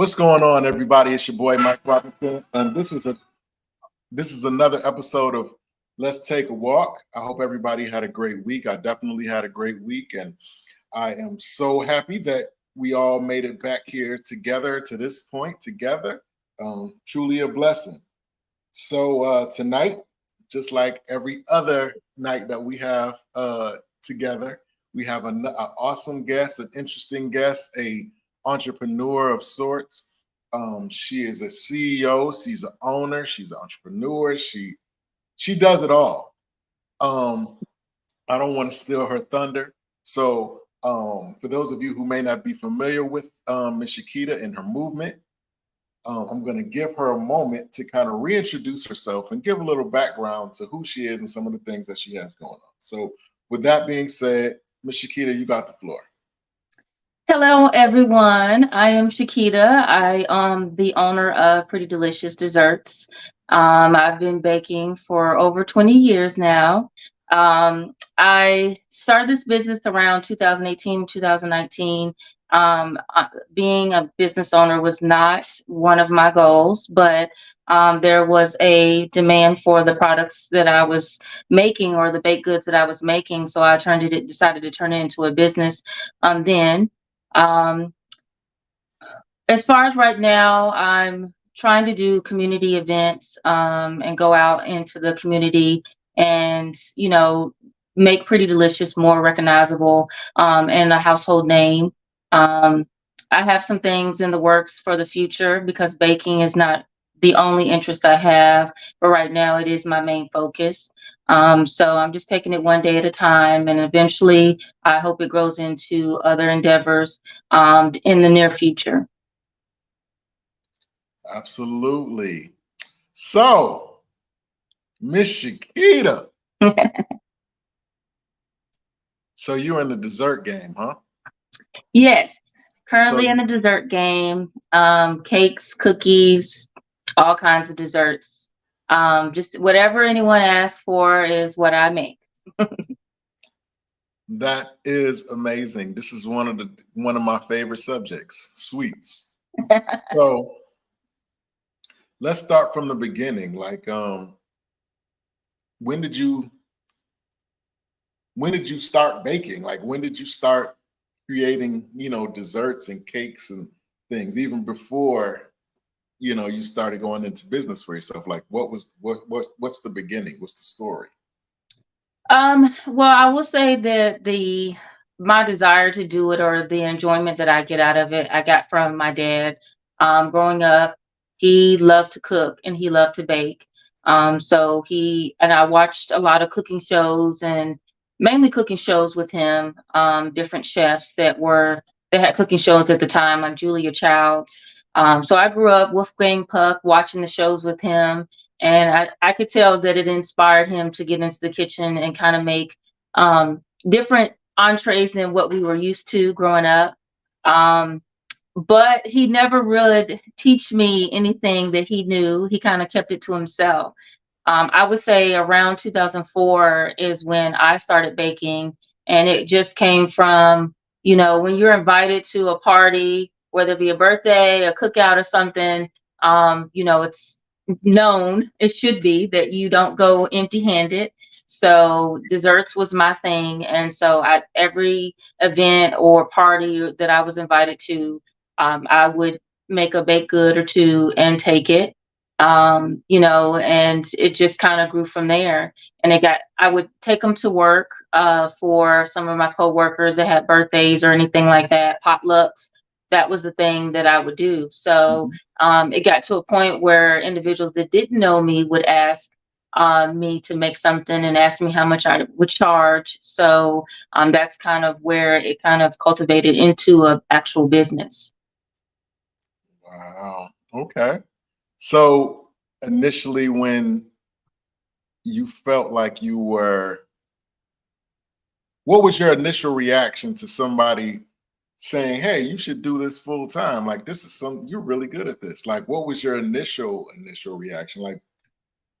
What's going on, everybody? It's your boy Mike Robinson, and this is another episode of Let's Take a Walk. I hope everybody had a great week. I definitely had a great week, and I am so happy that we all made it back here together to this point together. Truly a blessing. So tonight, just like every other night that we have together, we have an awesome guest, an interesting guest, a entrepreneur of sorts. She is a CEO, she's an owner, she's an entrepreneur. She does it all. Um, I don't want to steal her thunder. So for those of you who may not be familiar with Miss Shakita and her movement, I'm going to give her a moment to kind of reintroduce herself and give a little background to who she is and some of the things that she has going on. So, with that being said, Miss Shakita, you got the floor. Hello, everyone. I am Shakita. I am the owner of Pretty Delicious Desserts. I've been baking for over 20 years now. I started this business around 2018, 2019. Being a business owner was not one of my goals, but there was a demand for the products that I was making or the baked goods that I was making. So I decided to turn it into a business then. Um, as far as right now, I'm trying to do community events and go out into the community and, make Pretty Delicious more recognizable and a household name. Um, I have some things in the works for the future because baking is not the only interest I have, but right now it is my main focus. So I'm just taking it one day at a time, and eventually I hope it grows into other endeavors in the near future. Absolutely. So, Miss Shakita, so you're in the dessert game, huh? Yes, So, currently in the dessert game, cakes, cookies, all kinds of desserts. Just whatever anyone asks for is what I make. that is amazing. This is one of my favorite subjects, sweets. So, let's start from the beginning. Like, when did you when did you start baking? Like, when did you start creating, desserts and cakes and things, even before, you started going into business for yourself? Like, what's the beginning? What's the story? Well, I will say that the my desire to do it or the enjoyment that I get out of it, I got from my dad. Growing up, he loved to cook and he loved to bake. So he and I watched a lot of cooking shows and mainly cooking shows with him. Different chefs that had cooking shows at the time, like Julia Childs. So I grew up Wolfgang Puck watching the shows with him, and I could tell that it inspired him to get into the kitchen and kind of make different entrees than what we were used to growing up. Um, but he never really teach me anything that he knew. He kind of kept it to himself. I would say around 2004 is when I started baking, and it just came from, when you're invited to a party, whether it be a birthday, a cookout, or something. It's known, it should be, that you don't go empty-handed. So desserts was my thing, and so at every event or party that I was invited to, I would make a baked good or two and take it. And it just kind of grew from there. And I would take them to work for some of my coworkers that had birthdays or anything like that, potlucks. That was the thing that I would do. So Mhm. it got to a point where individuals that didn't know me would ask me to make something and ask me how much I would charge. So that's kind of where it kind of cultivated into an actual business. Wow. Okay. So initially, when you felt like what was your initial reaction to somebody saying, "Hey, you should do this full time. Like, this is you're really good at this." Like, what was your initial reaction? Like,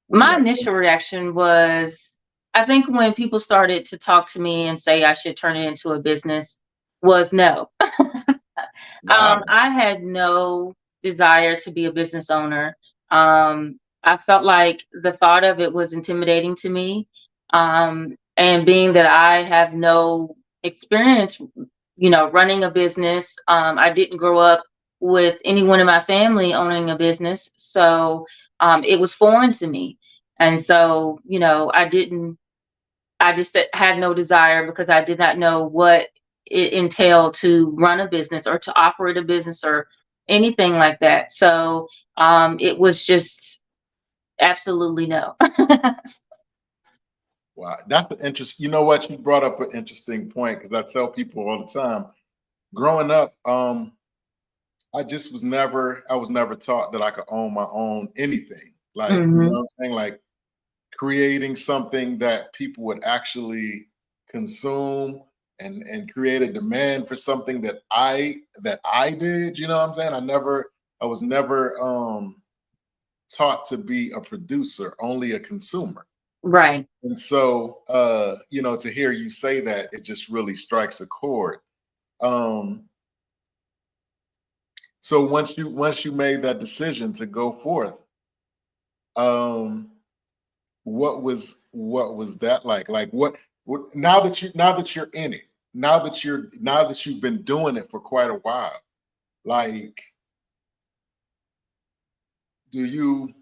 were you My like, initial reaction was, I think when people started to talk to me and say I should turn it into a business, was no. "Wow, I had no. desire to be a business owner. I felt like the thought of it was intimidating to me. And being that I have no experience, running a business, I didn't grow up with anyone in my family owning a business. So it was foreign to me. And so, I just had no desire because I did not know what it entailed to run a business or to operate a business or anything like that. So it was just absolutely no. Wow, that's an interest. You know what? You brought up an interesting point because I tell people all the time. Growing up, I was never taught that I could own my own anything. Like, you know Hmm. what I'm saying? Like creating something that people would actually consume and create a demand for something that I did. You know what I'm saying? I was never taught to be a producer, only a consumer. Right. And so to hear you say that, it just really strikes a chord. Um, so once you made that decision to go forth, um, what was that like? Like what now that you're in it, now that you've been doing it for quite a while, like do you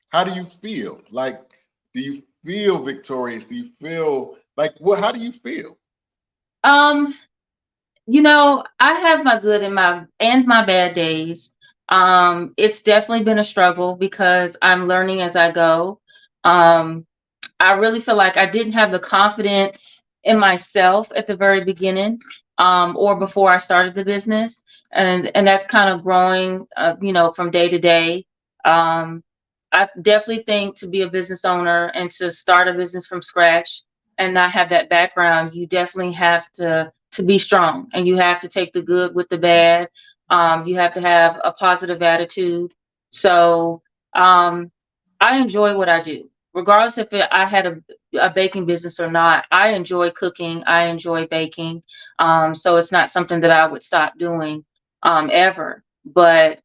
how do you feel? Like do you feel victorious? Do you feel like what how do you feel? Um, I have my good and my bad days. It's definitely been a struggle because I'm learning as I go. Um, I really feel like I didn't have the confidence in myself at the very beginning, or before I started the business, and that's kind of growing, from day to day. Um, I definitely think to be a business owner and to start a business from scratch and not have that background, you definitely have to be strong, and you have to take the good with the bad. You have to have a positive attitude. So um, I enjoy what I do regardless if I had a baking business or not. I enjoy cooking. I enjoy baking. So it's not something that I would stop doing ever. But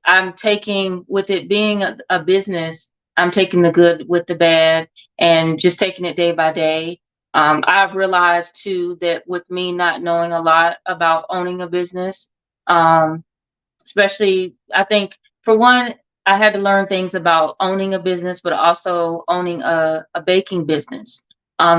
I'm taking with it being a business. I'm taking the good with the bad and just taking it day by day. I've realized too that with me not knowing a lot about owning a business, um, especially I think for one, I had to learn things about owning a business, but also owning a baking business,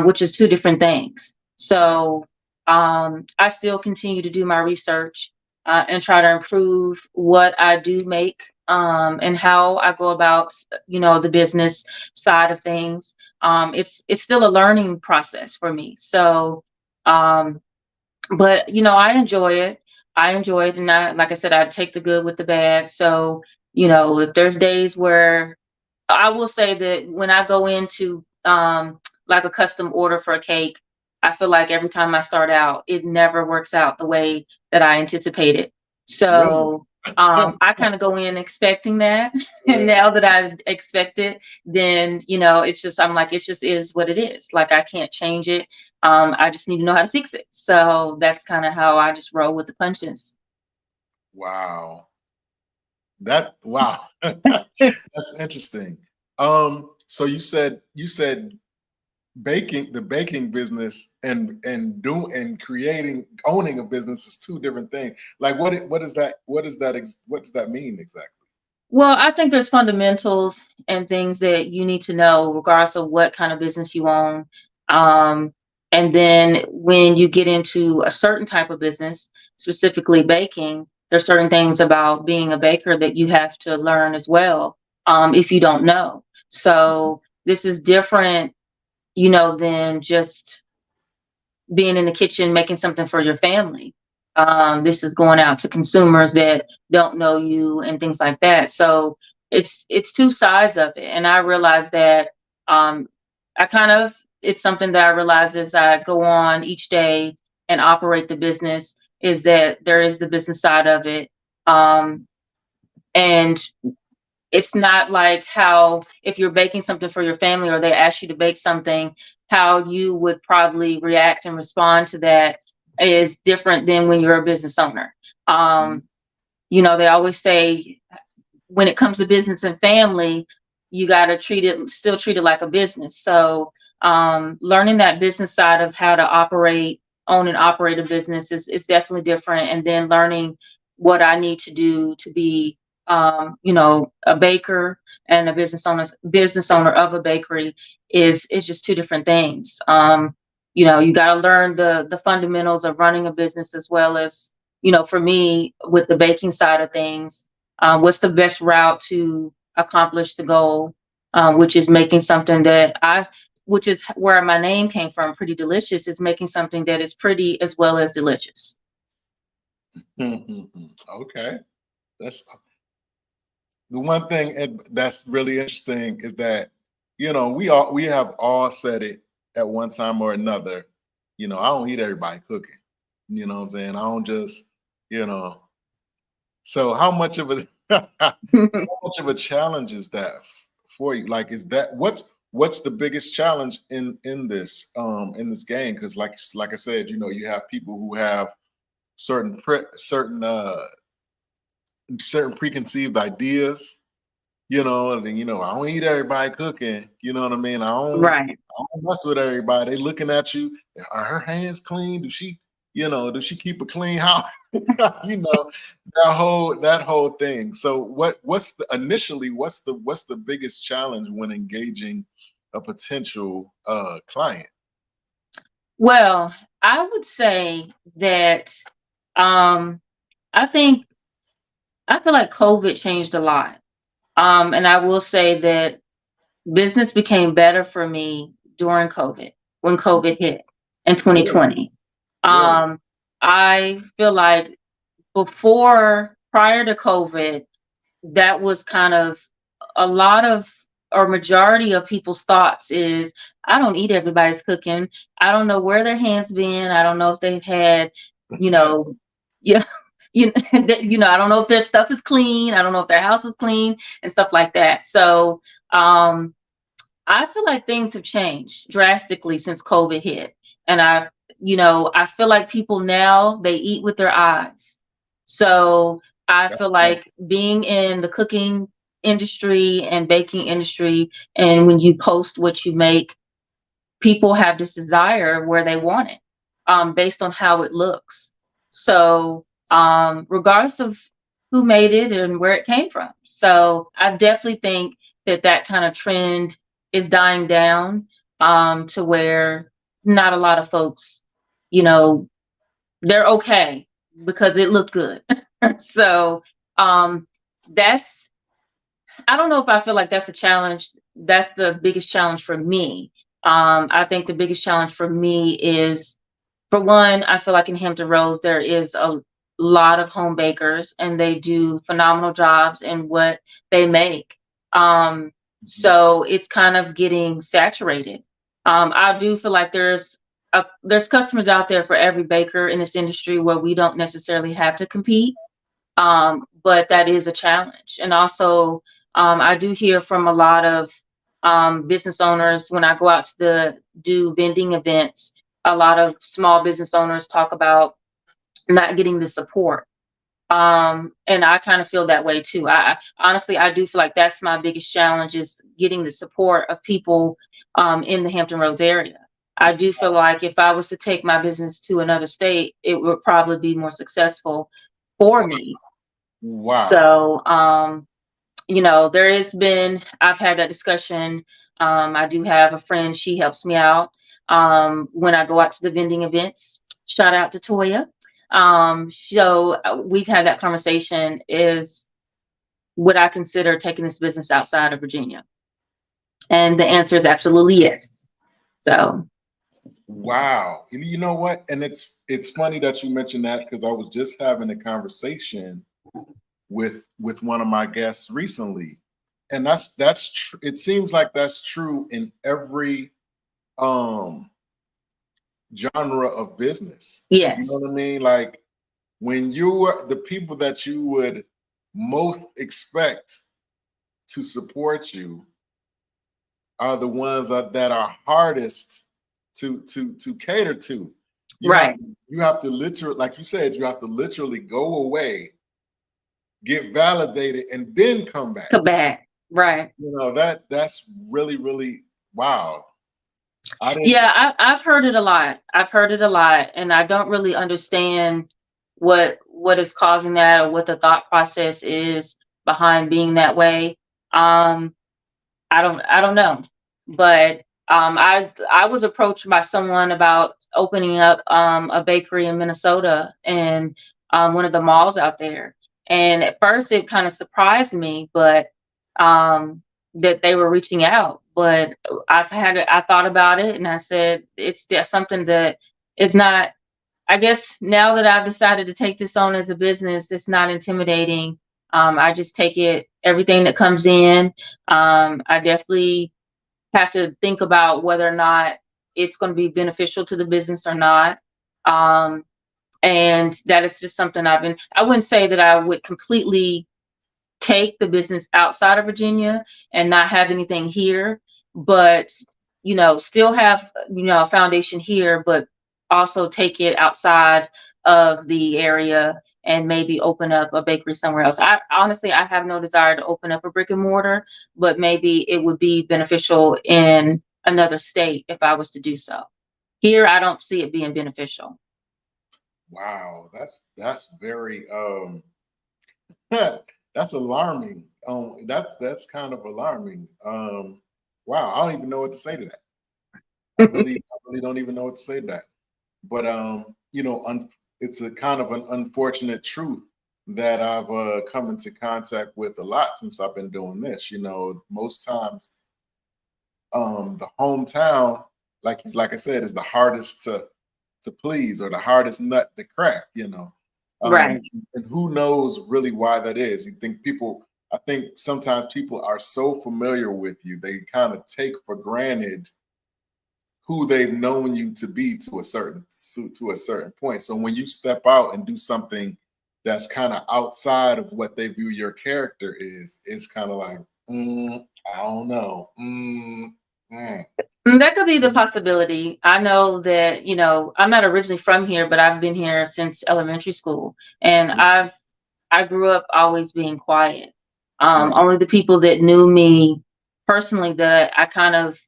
which is two different things. So I still continue to do my research and try to improve what I do make, and how I go about the business side of things. It's still a learning process for me. So um, but I enjoy it. I enjoy it, and like I said, I take the good with the bad. So if there's days where I will say that when I go into like a custom order for a cake, I feel like every time I start out, it never works out the way that I anticipated. Really? So I kind of go in expecting that, and Yeah. now that I expect it, then it's just I'm like it just is what it is. Like I can't change it. I just need to know how to fix it. So that's kind of how I just roll with the punches. Wow. Wow. That's interesting. So you said the baking business and creating owning a business is two different things. Like what does that mean exactly? Well, I think there's fundamentals and things that you need to know, regardless of what kind of business you own. Um, and then when you get into a certain type of business, specifically baking, there's certain things about being a baker that you have to learn as well, if you don't know. So this is different, than just being in the kitchen making something for your family. This is going out to consumers that don't know you and things like that. So it's two sides of it, and I realize that um, I kind of it's something that I realize as I go on each day and operate the business is that there is the business side of it, and it's not like how if you're baking something for your family or they ask you to bake something, how you would probably react and respond to that is different than when you're a business owner. Um, They always say when it comes to business and family, you got to still treat it like a business. So learning that business side of how to own and operate a business is definitely different. And then learning what I need to do to be, a baker and a business owner of a bakery is just two different things. You got to learn the fundamentals of running a business, as well as, for me with the baking side of things, what's the best route to accomplish the goal, which is making something which is where my name came from. Pretty Delicious is making something that is pretty as well as delicious. Okay, that's the one thing that's really interesting is that we have all said it at one time or another. I don't eat everybody cooking. You know what I'm saying? I don't just you know. So how much of a how much of a challenge is that for you? Like, is that what's the biggest challenge in this game? Because like I said, you have people who have certain preconceived ideas, and then I don't eat everybody cooking. You know what I mean? Right. I don't mess with everybody. They looking at you. Are her hands clean? Does she keep a clean house? you know, that whole thing. So what's the biggest challenge when engaging a potential client? Well, I would say that um, I think I feel like COVID changed a lot. And I will say that business became better for me during COVID, when COVID hit in Really? 2020. Really? Um, I feel like prior to COVID, that was kind of a lot of or majority of people's thoughts is, I don't eat everybody's cooking. I don't know where their hands been. I don't know if they've had, you know, yeah, I don't know if their stuff is clean. I don't know if their house is clean and stuff like that. So um, I feel like things have changed drastically since COVID hit. And I feel like people now, they eat with their eyes. So I That's feel right. like being in the cooking industry and baking industry, and when you post what you make, people have this desire where they want it, based on how it looks. So, regardless of who made it and where it came from. So, I definitely think that kind of trend is dying down, to where not a lot of folks, you know, they're okay because it looked good. So, um, that's I don't know if I feel like that's a challenge. That's the biggest challenge for me. I think the biggest challenge for me is, for one, I feel like in Hampton Roads there is a lot of home bakers, and they do phenomenal jobs in what they make. Um, Mhm. so it's kind of getting saturated. I do feel like there's customers out there for every baker in this industry, where we don't necessarily have to compete, but that is a challenge. And also, I do hear from a lot of business owners when I go out to do vending events. A lot of small business owners talk about not getting the support. And I kind of feel that way too. Honestly, I do feel like that's my biggest challenge, is getting the support of people in the Hampton Roads area. I do feel like if I was to take my business to another state, it would probably be more successful for me. Wow. So, I've had that discussion. I do have a friend, she helps me out when I go out to the vending events. Shout out to Toya. So we've had that conversation. Would I consider taking this business outside of Virginia? And the answer is absolutely yes. So, Wow. You know what? And it's funny that you mentioned that, because I was just having a conversation with one of my guests recently. And it seems like that's true in every um genre of business. You know yes, what I mean? Like, when the people that you would most expect to support you are the ones that are hardest to cater to. You have right. to you have to literally, like you said, you have to literally go away get validated, and then come back. Come back. Right. You know, that's really, really wow. I didn't. Yeah, I've heard it a lot. I've heard it a lot, and I don't really understand what is causing that or what the thought process is behind being that way. Um, I don't know. But I was approached by someone about opening up a bakery in Minnesota and one of the malls out there. And at first it kind of surprised me, but that they were reaching out. But I thought about it and I said it's just something that is not, I guess now that I've decided to take this on as a business, it's not intimidating. I just take it, everything that comes in. I definitely have to think about whether or not it's going to be beneficial to the business or not. Um, and that is just something I wouldn't say that I would completely take the business outside of Virginia and not have anything here, but still have a foundation here, but also take it outside of the area and maybe open up a bakery somewhere else. I honestly I have no desire to open up a brick and mortar, but maybe it would be beneficial in another state if I was to do so. Here, I don't see it being beneficial. Wow, that's very that's alarming. That's kind of alarming. Wow, I don't even know what to say to that. I really don't even know what to say to that. But it's a kind of an unfortunate truth that I've come into contact with a lot since I've been doing this. You know, most times the hometown, like I said, is the hardest to please or the hardest nut to crack. Right. And who knows really why that is? I think sometimes people are so familiar with you, they kind of take for granted who they've known you to be to a certain point. So when you step out and do something that's kind of outside of what they view your character is, it's kind of like, I don't know. That could be the possibility. I know that, I'm not originally from here, but I've been here since elementary school. And I grew up always being quiet. Right. Only the people that knew me personally that I kind of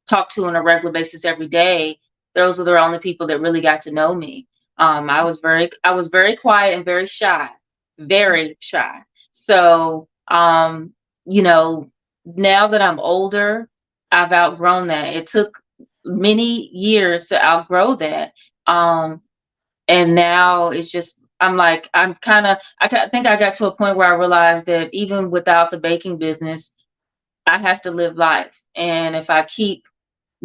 talked to on a regular basis every day, those are the only people that really got to know me. I was very quiet and very shy, very shy. So, now that I'm older, I've outgrown that. It took many years to outgrow that. And now it's just, I'm like, I think I got to a point where I realized that even without the baking business, I have to live life. And if I keep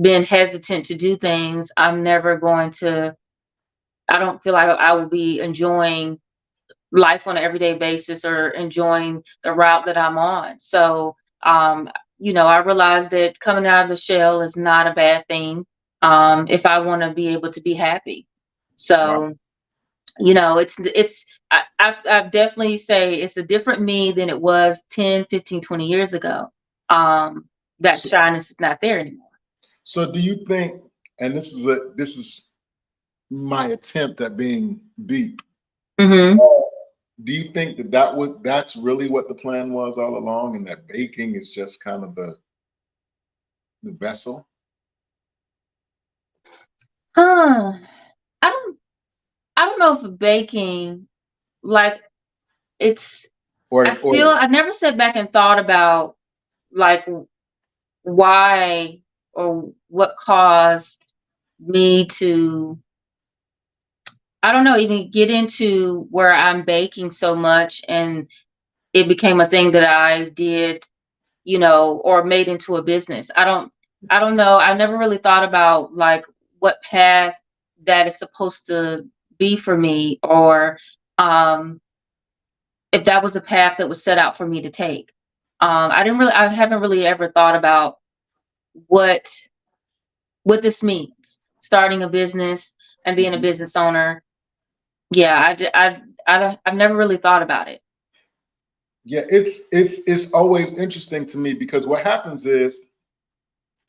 being hesitant to do things, I don't feel like I will be enjoying life on an everyday basis or enjoying the route that I'm on. So, I realized that coming out of the shell is not a bad thing, if I want to be able to be happy. Wow. So, I've definitely say it's a different me than it was 10, 15, 20 years ago. That So, shyness is not there anymore. so do you think, and this is my attempt at being deep. Hmm. Do you think that's really what the plan was all along, and that baking is just kind of the vessel? Huh. I don't I don't know if baking, like, it's Or I never sat back and thought about, like, why or what caused me to, I don't know, even get into where I'm baking so much and it became a thing that I did, or made into a business. I don't know. I never really thought about, like, what path that is supposed to be for me, or um if that was the path that was set out for me to take. I haven't really ever thought about what what this means. Starting a business and being a Mhm. business owner. Yeah, I've never really thought about it. Yeah, it's always interesting to me because what happens is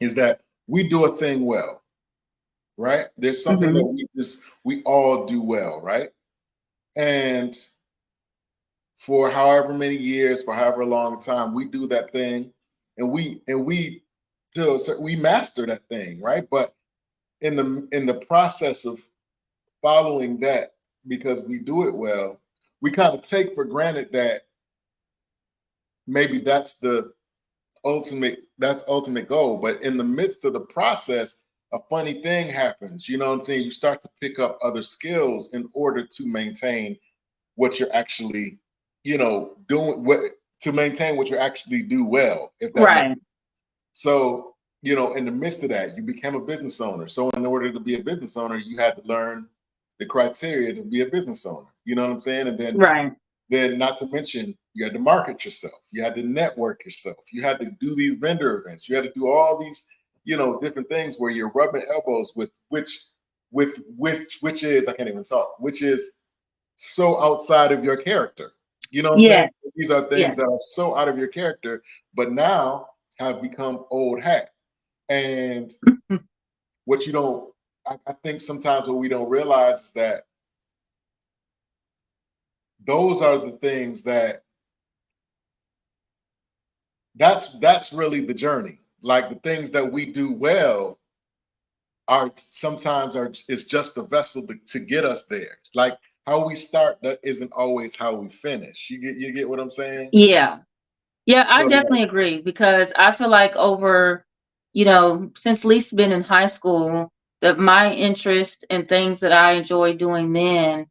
that we do a thing well, right? There's something Hmm. that we all do well, right? And for however many years, for however long time, we do that thing, and we till we master that thing, right? But in the process of following that, because we do it well, we kind of take for granted that maybe that's the ultimate goal. But in the midst of the process, a funny thing happens. You know what I'm saying? You start to pick up other skills in order to maintain what you're actually, doing, what to maintain what you actually do well, if that makes Right. sense. So, in the midst of that, you became a business owner. So in order to be a business owner, you had to learn the criteria to be a business owner. You know what I'm saying? And Right. then not to mention, you had to market yourself, you had to network yourself, you had to do these vendor events, you had to do all these, different things where you're rubbing elbows with which is, I can't even talk, which is so outside of your character. You know what I'm saying? Yes. These are Yeah. things that are so out of your character, but now have become old hat. And what you don't, I think sometimes what we don't realize is that those are the things that's really the journey. Like the things that we do well are sometimes is just a vessel to get us there. Like how we start that isn't always how we finish. You get what I'm saying? Yeah. Yeah, I So definitely agree because I feel like since Lee's been in high school, that my interest and things that I enjoy doing then,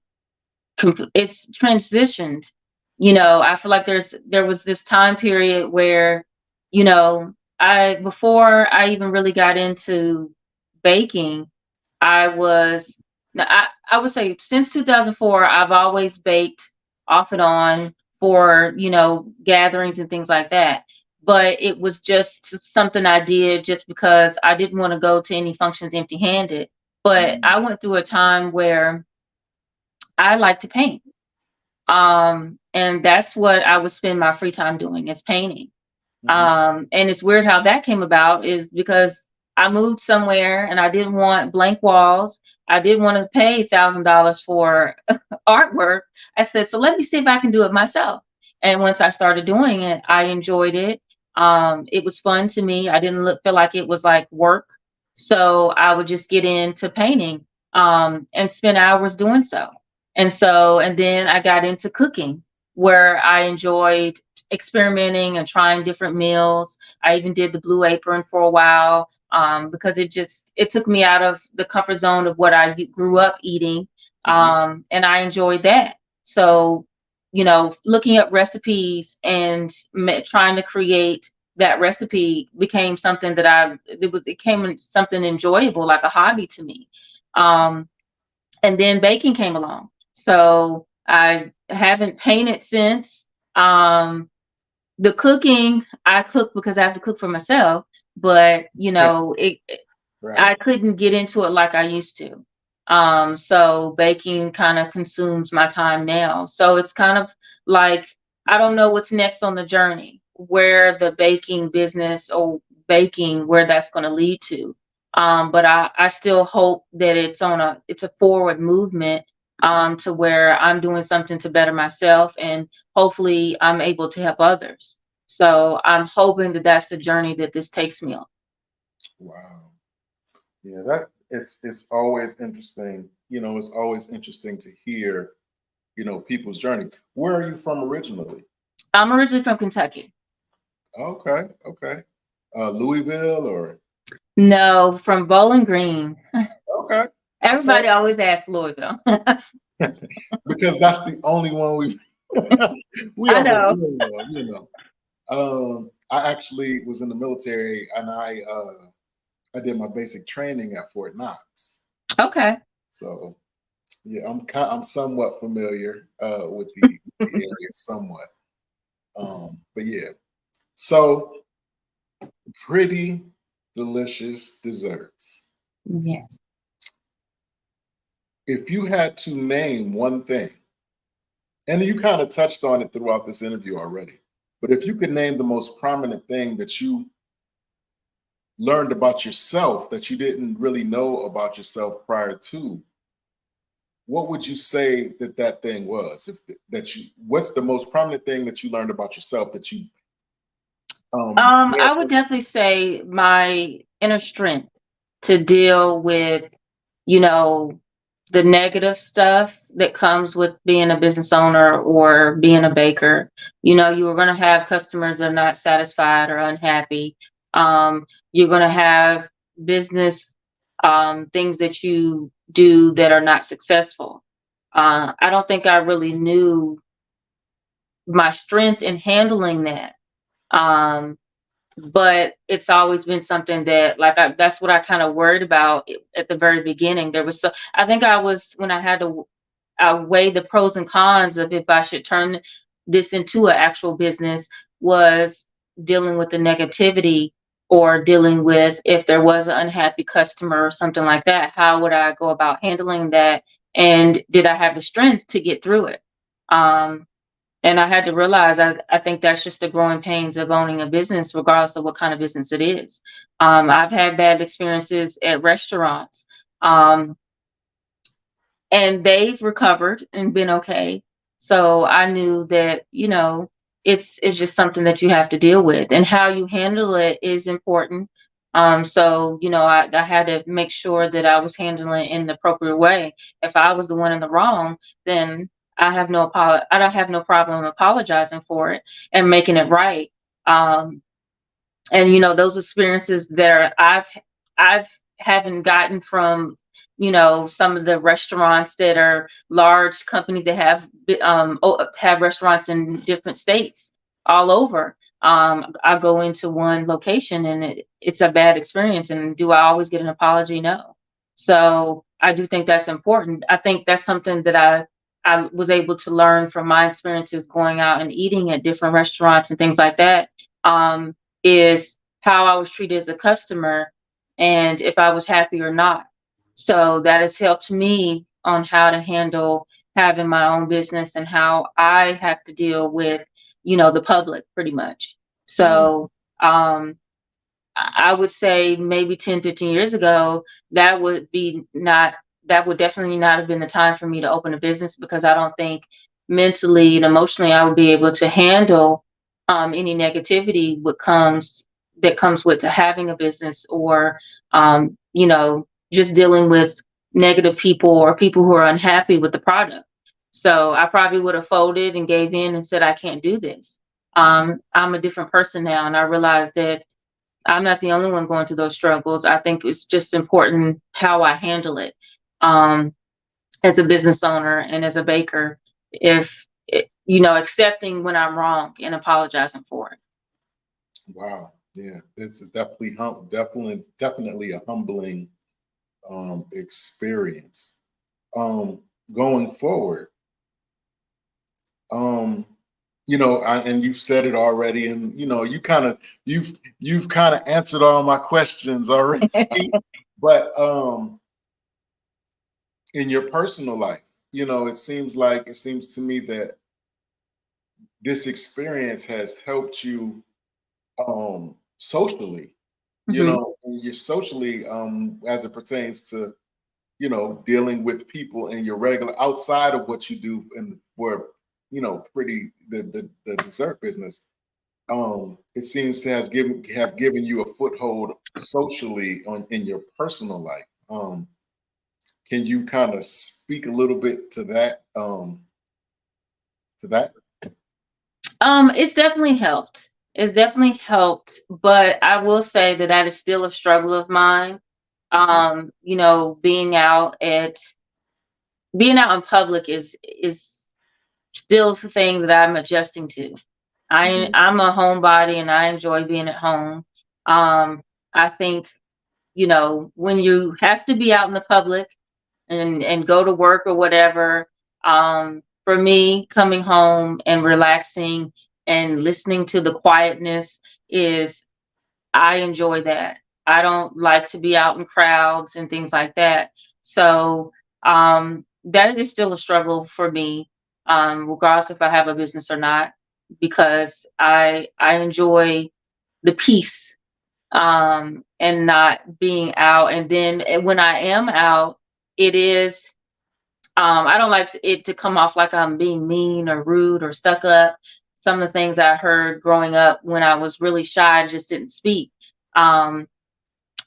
it's transitioned. I feel like there was this time period where, you know, I before I even really got into baking, I was now I would say since 2004, I've always baked off and on for, gatherings and things like that. But it was just something I did just because I didn't want to go to any functions empty-handed. But mhm, I went through a time where I like to paint. And that's what I would spend my free time doing is painting. mhm, And it's weird how that came about is because I moved somewhere and I didn't want blank walls. I didn't want to pay $1,000 for artwork. I said, so let me see if I can do it myself. And once I started doing it, I enjoyed it. It was fun to me. I didn't feel like it was like work. So I would just get into painting and spend hours doing so. And then I got into cooking where I enjoyed experimenting and trying different meals. I even did the Blue Apron for a while because it took me out of the comfort zone of what I grew up eating, mhm. and I enjoyed that. So, looking up recipes and trying to create that recipe became something that it became something enjoyable, like a hobby to me. Um, and then baking came along. So I haven't painted since. Um, the cooking, I cook because I have to cook for myself, but Right. I couldn't get into it like I used to. So baking kind of consumes my time now. So it's kind of like I don't know what's next on the journey, where the baking business or baking, where that's going to lead to. But I still hope that it's a forward movement to where I'm doing something to better myself and hopefully I'm able to help others. So I'm hoping that that's the journey that this takes me on. Wow. Yeah, that it's always interesting. It's always interesting to hear, people's journey. Where are you from originally? I'm originally from Kentucky. Okay, okay. Louisville or No, from Bowling Green. okay, okay. Everybody always asks Louisville. Because that's the only one we I have a know. real one. I actually was in the military and I did my basic training at Fort Knox. Okay. So yeah, I'm somewhat familiar with the area somewhat. But yeah, so pretty delicious desserts. Yes. If you had to name one thing, and you kind of touched on it throughout this interview already, but if you could name the most prominent thing that you learned about yourself that you didn't really know about yourself prior to, what would you say that that thing was? If that you, what's the most prominent thing that you learned about yourself that you I would definitely say my inner strength to deal with, you know, the negative stuff that comes with being a business owner or being a baker. You are going to have customers that are not satisfied or unhappy. You're going to have business things that you do that are not successful. I don't think I really knew my strength in handling that. Um, but it's always been something that, like, that's what I kind of worried about at the very beginning. There was so I think I was when I had to I weigh the pros and cons of if I should turn this into an actual business, was dealing with the negativity, or dealing with if there was an unhappy customer or something like that. How would I go about handling that? And did I have the strength to get through it? Um, and I had to realize I think that's just the growing pains of owning a business, regardless of what kind of business it is. I've had bad experiences at restaurants. Um, and they've recovered and been okay. So I knew that, it's just something that you have to deal with, and how you handle it is important. So I had to make sure that I was handling it in the appropriate way. If I was the one in the wrong, then I don't have no problem apologizing for it and making it right. Um, and those experiences that I've haven't gotten from some of the restaurants that are large companies that have restaurants in different states all over. I go into one location and it's a bad experience, and do I always get an apology? No. So I do think that's important. I think that's something that I was able to learn from my experiences going out and eating at different restaurants and things like that. um, is how I was treated as a customer, and if I was happy or not. So that has helped me on how to handle having my own business, and how I have to deal with, the public pretty much. mm, So I would say maybe 10, 15 years ago, that would be not, that would definitely not have been the time for me to open a business, because I don't think mentally and emotionally I would be able to handle any negativity that comes with having a business, or just dealing with negative people or people who are unhappy with the product. So I probably would have folded and gave in and said, I can't do this. I'm a different person now, and I realize that I'm not the only one going through those struggles. I think it's just important how I handle it, um, as a business owner and as a baker. Accepting when I'm wrong and apologizing for it. wow, yeah, this is definitely a humbling experience. Um, Going forward, um, and you've said it already, and you've kind of answered all my questions already. But in your personal life, it seems to me that this experience has helped you socially. Hmm. You're socially, as it pertains to dealing with people in your regular outside of what you do in for pretty the dessert business. It seems to have given you a foothold socially on in your personal life. Can you kind of speak a little bit to that? To that? It's definitely helped. It's definitely helped, but I will say that that is still a struggle of mine. Being out in public is still the thing that I'm adjusting to. Mhm. I'm a homebody and I enjoy being at home. I think, when you have to be out in the public and go to work or whatever, for me, coming home and relaxing and listening to the quietness is I enjoy that. I don't like to be out in crowds and things like that. So that is still a struggle for me, regardless if I have a business or not, because I enjoy the peace, and not being out. And then when I am out, it is I don't like it to come off like I'm being mean or rude or stuck up. Some of the things I heard growing up when I was really shy, I just didn't speak. Um,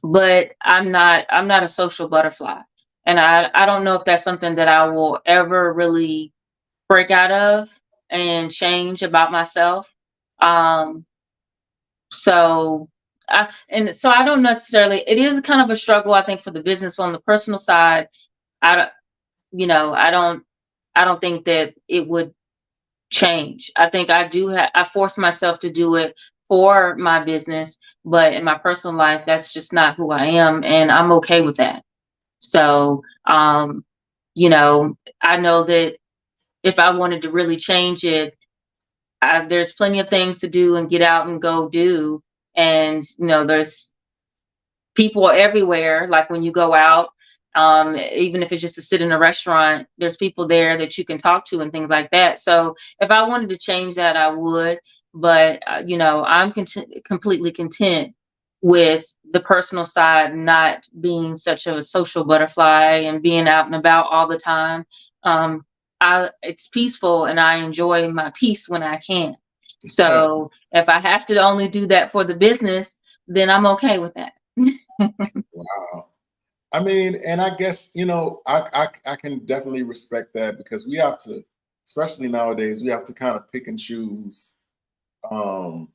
but I'm not a social butterfly. And I don't know if that's something that I will ever really break out of and change about myself. Um, so so I don't necessarily, it is kind of a struggle, I think, for the business. On the personal side, I don't, I don't think that it would change. I think I force myself to do it for my business, but in my personal life, that's just not who I am, and I'm okay with that. So, I know that if I wanted to really change it, there's plenty of things to do and get out and go do. And, there's people everywhere. Like when you go out, even if it's just to sit in a restaurant, there's people there that you can talk to and things like that. So if I wanted to change that, I would. But I'm completely content with the personal side, not being such a social butterfly and being out and about all the time. um it's peaceful, and I enjoy my peace when I can. So if I have to only do that for the business, then I'm okay with that. Wow. I mean, and I guess, I can definitely respect that because we have to, especially nowadays, we have to kind of pick and choose um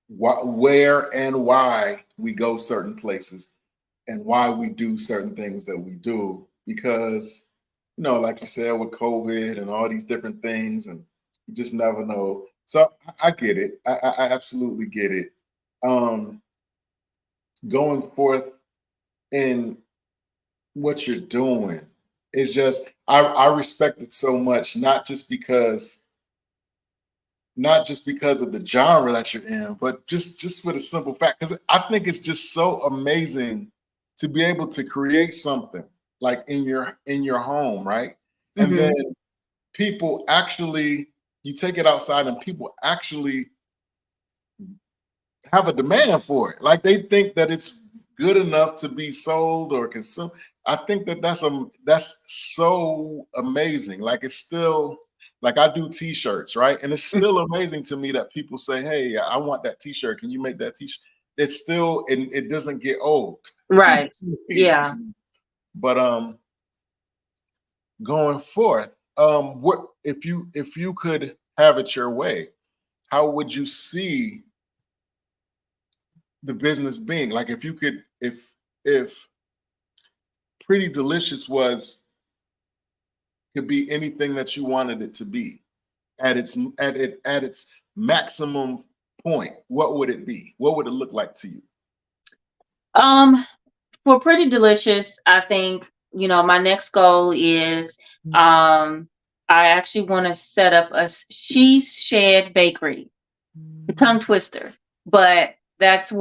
where and why we go certain places and why we do certain things that we do because, like you said, with COVID and all these different things, and you just never know. So I get it. I absolutely get it. Um, Going forth in what you're doing is just I respect it so much, not just because of the genre that you're in, but just for the simple fact, because I think it's just so amazing to be able to create something like in your home, right? And then Hmm. people actually, you take it outside and people actually have a demand for it. Like they think that it's good enough to be sold or consumed. I think that that's so amazing. Like it's still like I do t-shirts, right? And it's still amazing to me that people say, "Hey, I want that t-shirt. Can you make that t-shirt?" It's still and it doesn't get old Right. to me. Yeah. But going forth, what if you could have it your way, how would you see the business being? Like if you could, if Pretty Delicious was could be anything that you wanted it to be at its maximum point, what would it be? What would it look like to you? Um, for Pretty Delicious, I think, my next goal is, I actually want to set up a cheese shed bakery, a tongue twister. But that's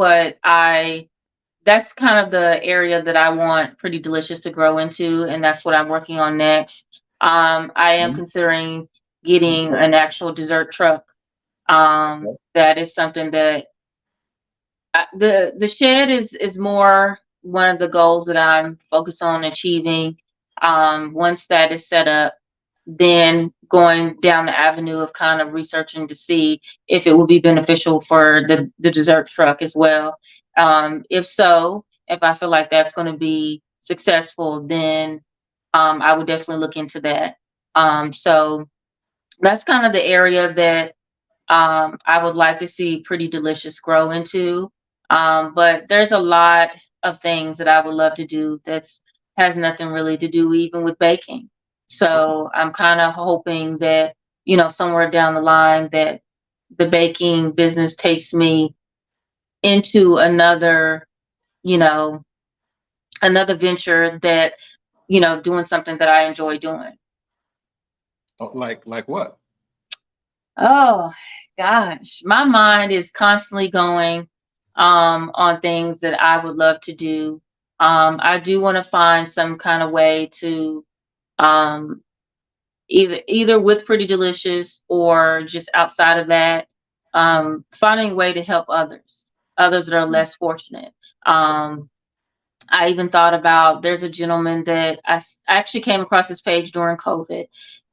kind of the area that I want Pretty Delicious to grow into, and that's what I'm working on next. I am Mhm. considering getting an actual dessert truck. That is something that the shed is more one of the goals that I'm focused on achieving. Once that is set up, then going down the avenue of kind of researching to see if it will be beneficial for the dessert truck as well. If so, if I feel like that's going to be successful, then I would definitely look into that. So that's kind of the area that I would like to see Pretty Delicious grow into. But there's a lot of things that I would love to do that's has nothing really to do even with baking. So I'm kind of hoping that, somewhere down the line that the baking business takes me into you know, another venture that, doing something that I enjoy doing. Oh, like what? Oh gosh, my mind is constantly going on things that I would love to do. I do want to find some kind of way to um either with Pretty Delicious or just outside of that, finding a way to help others that are less fortunate. Um I even thought about, there's a gentleman that I actually came across his page during COVID,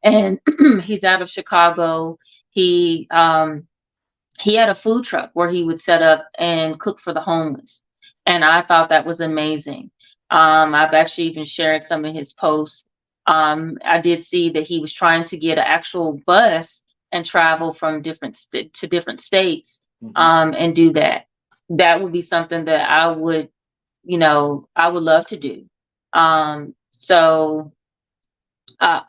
and he's out of Chicago. He he had a food truck where he would set up and cook for the homeless, and I thought that was amazing. I've actually even shared some of his posts. I did see that he was trying to get an actual bus and travel from to different states, Mhm. and do that. That would be something that I would, I would love to do. So uh,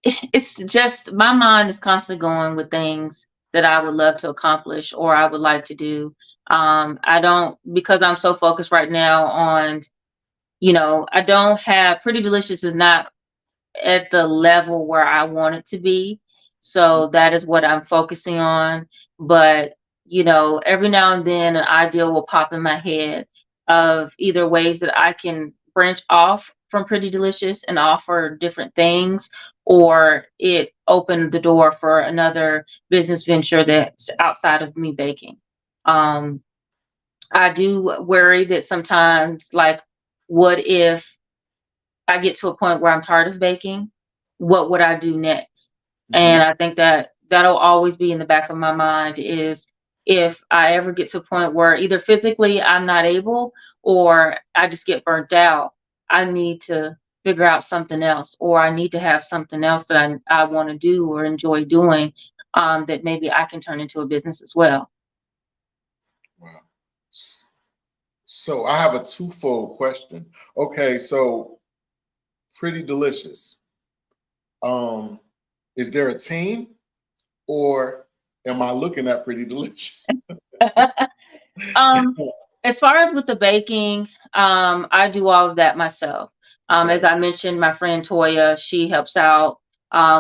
it's just, my mind is constantly going with things that I would love to accomplish or I would like to do. I don't, because I'm so focused right now on, I don't have, Pretty Delicious is not at the level where I want it to be. So that is what I'm focusing on. But, every now and then an idea will pop in my head of either ways that I can branch off from Pretty Delicious and offer different things, or it opened the door for another business venture that's outside of me baking. Um, I do worry that sometimes, like, what if I get to a point where I'm tired of baking, what would I do next? Mhm. And I think that that'll always be in the back of my mind, is if I ever get to a point where either physically I'm not able or I just get burnt out, I need to figure out something else, or I need to have something else that I want to do or enjoy doing, that maybe I can turn into a business as well. Wow. S- So I have a twofold question. Okay, so Pretty Delicious. Um, is there a team, or am I looking at Pretty Delicious? Um, as far as with the baking, I do all of that myself. As Okay. I mentioned, my friend Toya, she helps out.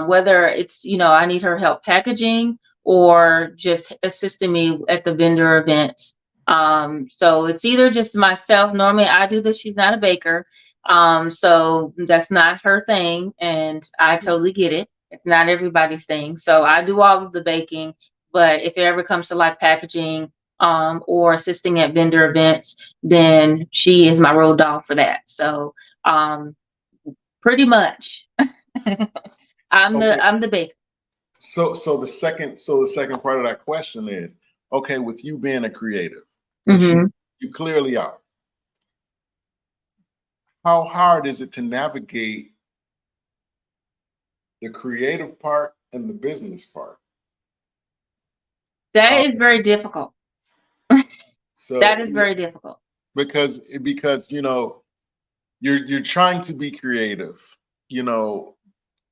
Whether it's, I need her help packaging or just assisting me at the vendor events. So it's either just myself. Normally I do this. She's not a baker. So that's not her thing. And I totally get it. It's not everybody's thing. So I do all of the baking. But if it ever comes to like packaging, or assisting at vendor events, then she is my road dog for that. So um, pretty much, Okay. I'm the baker. So the second part of that question is, okay, with you being a creative, because you Hmm. you clearly are, how hard is it to navigate the creative part and the business part? That Um, is very difficult. so That is very difficult. because you're trying to be creative, you know,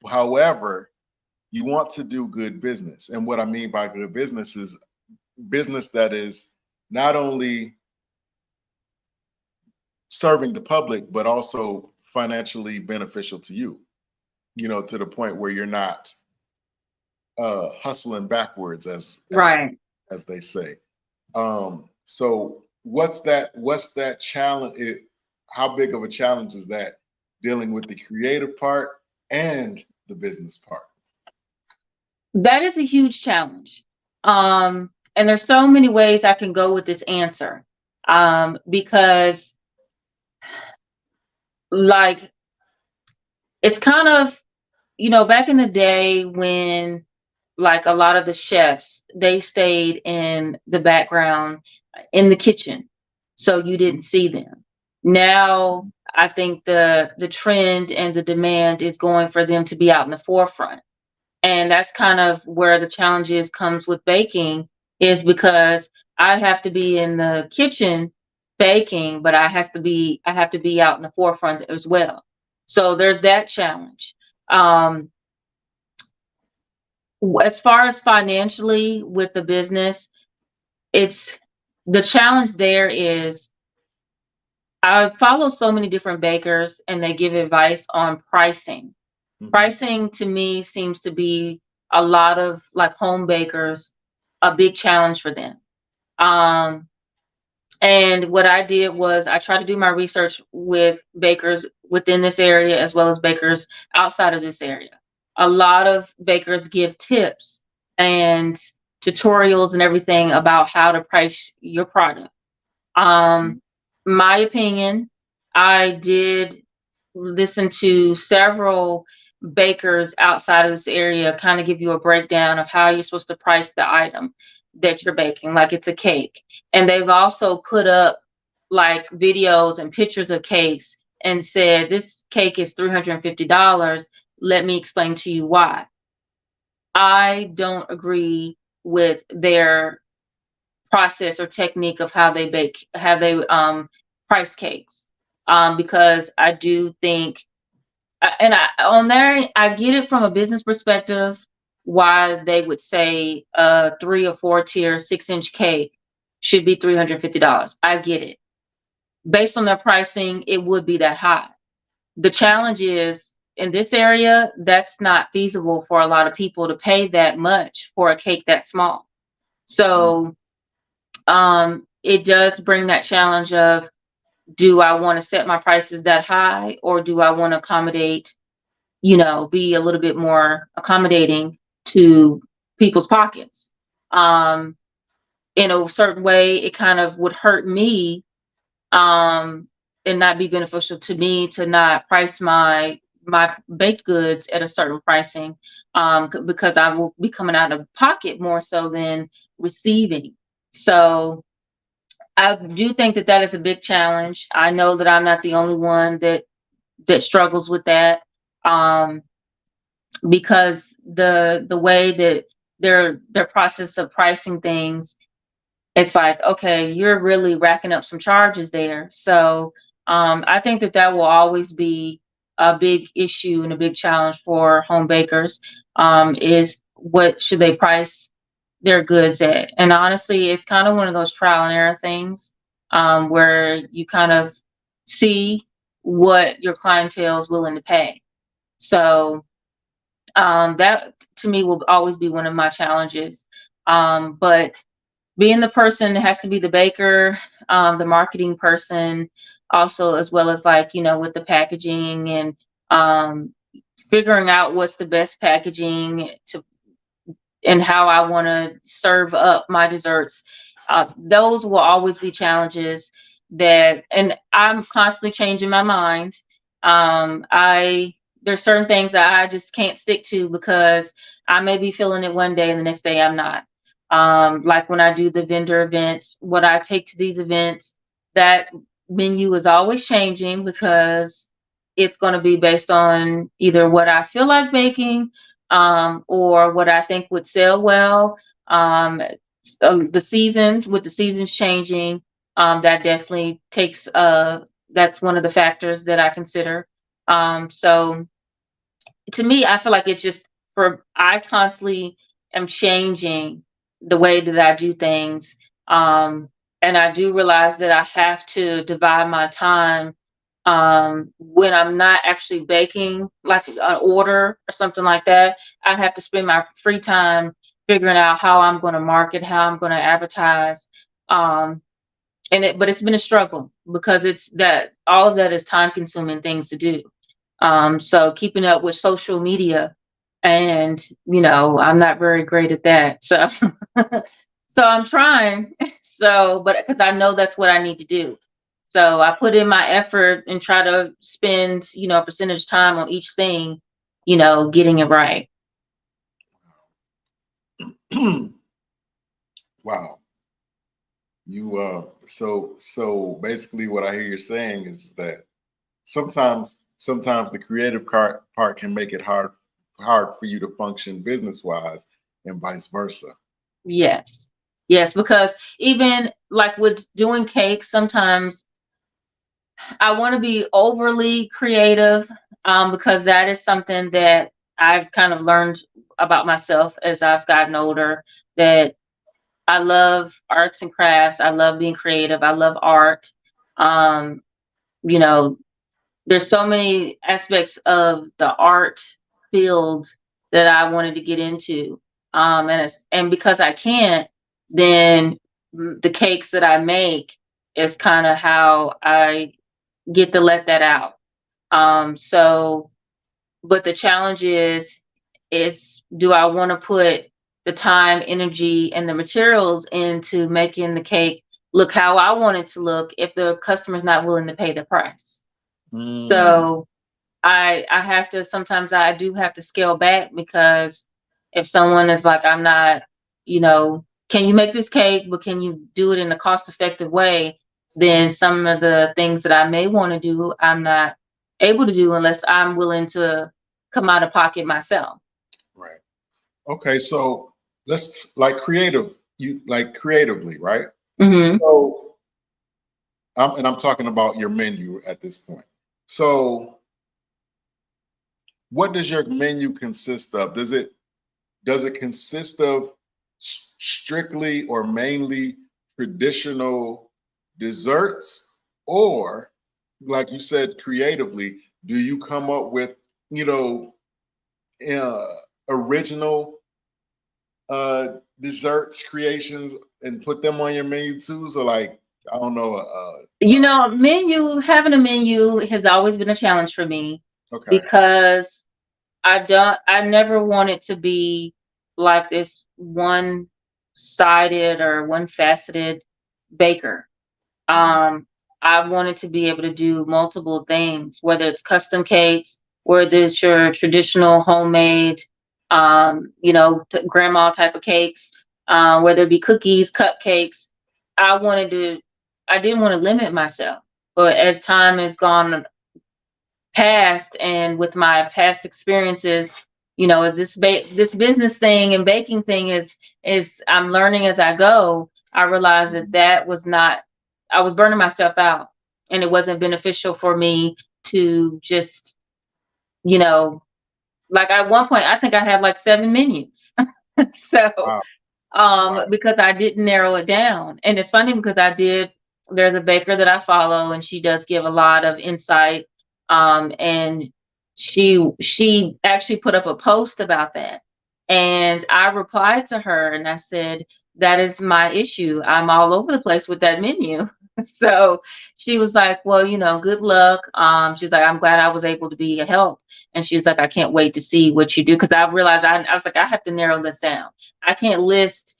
however, you want to do good business. And what I mean by good business is business that is not only serving the public, but also financially beneficial to you, to the point where you're not hustling backwards, Right. as they say. So what's that challenge? How big of a challenge is that, dealing with the creative part and the business part? That is a huge challenge. And there's so many ways I can go with this answer. Because like, it's kind of, back in the day when, like, a lot of the chefs, they stayed in the background in the kitchen, so you didn't see them. Now I think the trend and the demand is going for them to be out in the forefront, and that's kind of where the challenges comes with baking, is because I have to be in the kitchen baking, but I have to be out in the forefront as well. So there's that challenge. um as far as financially with the business, it's, the challenge there is, I follow so many different bakers and they give advice on pricing. Mhm. Pricing to me seems to be, a lot of like home bakers, a big challenge for them. Um, and what I did was I tried to do my research with bakers within this area as well as bakers outside of this area. A lot of bakers give tips and tutorials and everything about how to price your product. Um, my opinion, I did listen to several bakers outside of this area kind of give you a breakdown of how you're supposed to price the item that you're baking, like it's a cake. And they've also put up like videos and pictures of cakes and said, this cake is $350. Let me explain to you why. I don't agree with their process or technique of how they bake, how they price cakes. Because I do think, and I on there, I get it from a business perspective why they would say a 3 or 4 tier 6-inch cake should be $350. I get it. Based on their pricing, it would be that high. The challenge is in this area, that's not feasible for a lot of people to pay that much for a cake that small. So it does bring that challenge of, do I want to set my prices that high, or do I want to accommodate, be a little bit more accommodating to people's pockets? In a certain way, it kind of would hurt me, and not be beneficial to me to not price my baked goods at a certain pricing, because I will be coming out of pocket more so than receiving. So I do think that that is a big challenge. I know that I'm not the only one that struggles with that, um, because the way that their process of pricing things, it's like, okay, you're really racking up some charges there. So I think that that will always be a big issue and a big challenge for home bakers, is what should they price their goods at? And honestly, it's kind of one of those trial and error things, where you kind of see what your clientele is willing to pay. So that to me will always be one of my challenges. But being the person that has to be the baker, the marketing person, also as well as like, with the packaging and figuring out what's the best packaging to and how I want to serve up my desserts. Those will always be challenges and I'm constantly changing my mind. I There's certain things that I just can't stick to because I may be feeling it one day and the next day I'm not. Like when I do the vendor events, what I take to these events, that menu is always changing because it's going to be based on either what I feel like baking, or what I think would sell well. With the seasons changing, that definitely that's one of the factors that I consider. So to me, I feel like it's just I constantly am changing the way that I do things. And I do realize that I have to divide my time, when I'm not actually baking, like an order or something like that. I have to spend my free time figuring out how I'm going to market, how I'm going to advertise. Um, but it's been a struggle because it's that all of that is time consuming things to do. So keeping up with social media, and I'm not very great at that. So so I'm trying. So, but because I know that's what I need to do. So I put in my effort and try to spend, a percentage of time on each thing, getting it right. Wow. So basically what I hear you're saying is that sometimes the creative part can make it hard for you to function business wise, and vice versa. Yes. Yes, because even like with doing cakes, sometimes I want to be overly creative, because that is something that I've kind of learned about myself as I've gotten older, that I love arts and crafts. I love being creative. I love art. Um, you know, there's so many aspects of the art field that I wanted to get into. And because I can't, then the cakes that I make is kind of how I get to let that out. So, but the challenge is do I want to put the time, energy, and the materials into making the cake look how I want it to look if the customer's not willing to pay the price. Mm, So I have to, sometimes I do have to scale back, because if someone is like, I'm not, can you make this cake, but can you do it in a cost effective way? Then some of the things that I may want to do, I'm not able to do unless I'm willing to come out of pocket myself. right. Okay, so let's like creative, you like creatively, right? Hmm. So I'm talking about your menu at this point. So what does your menu consist of? Does it consist of strictly or mainly traditional desserts, or like you said, creatively, do you come up with, you know, uh, original desserts creations and put them on your menu too? So like, I don't know. Having a menu has always been a challenge for me, Okay. because I never want it to be like this one sided or one faceted baker. Mhm. Um, I wanted to be able to do multiple things, whether it's custom cakes, whether it's your traditional homemade, grandma type of cakes, whether it be cookies, cupcakes. I wanted to, I didn't want to limit myself. But as time has gone past, and with my past experiences, as this business thing and baking thing is I'm learning as I go. I realized that Mhm. that was not, I was burning myself out, and it wasn't beneficial for me to just, you know like, at one point I think I had like 7 menus. So, Wow. Wow. because I didn't narrow it down. And it's funny, because there's a baker that I follow, and she does give a lot of insight. And she actually put up a post about that. And I replied to her and I said, that is my issue. I'm all over the place with that menu. So she was like, well, good luck. She's like, I'm glad I was able to be a help. And she's like, I can't wait to see what you do. Because I realized, I was like, I have to narrow this down. I can't list.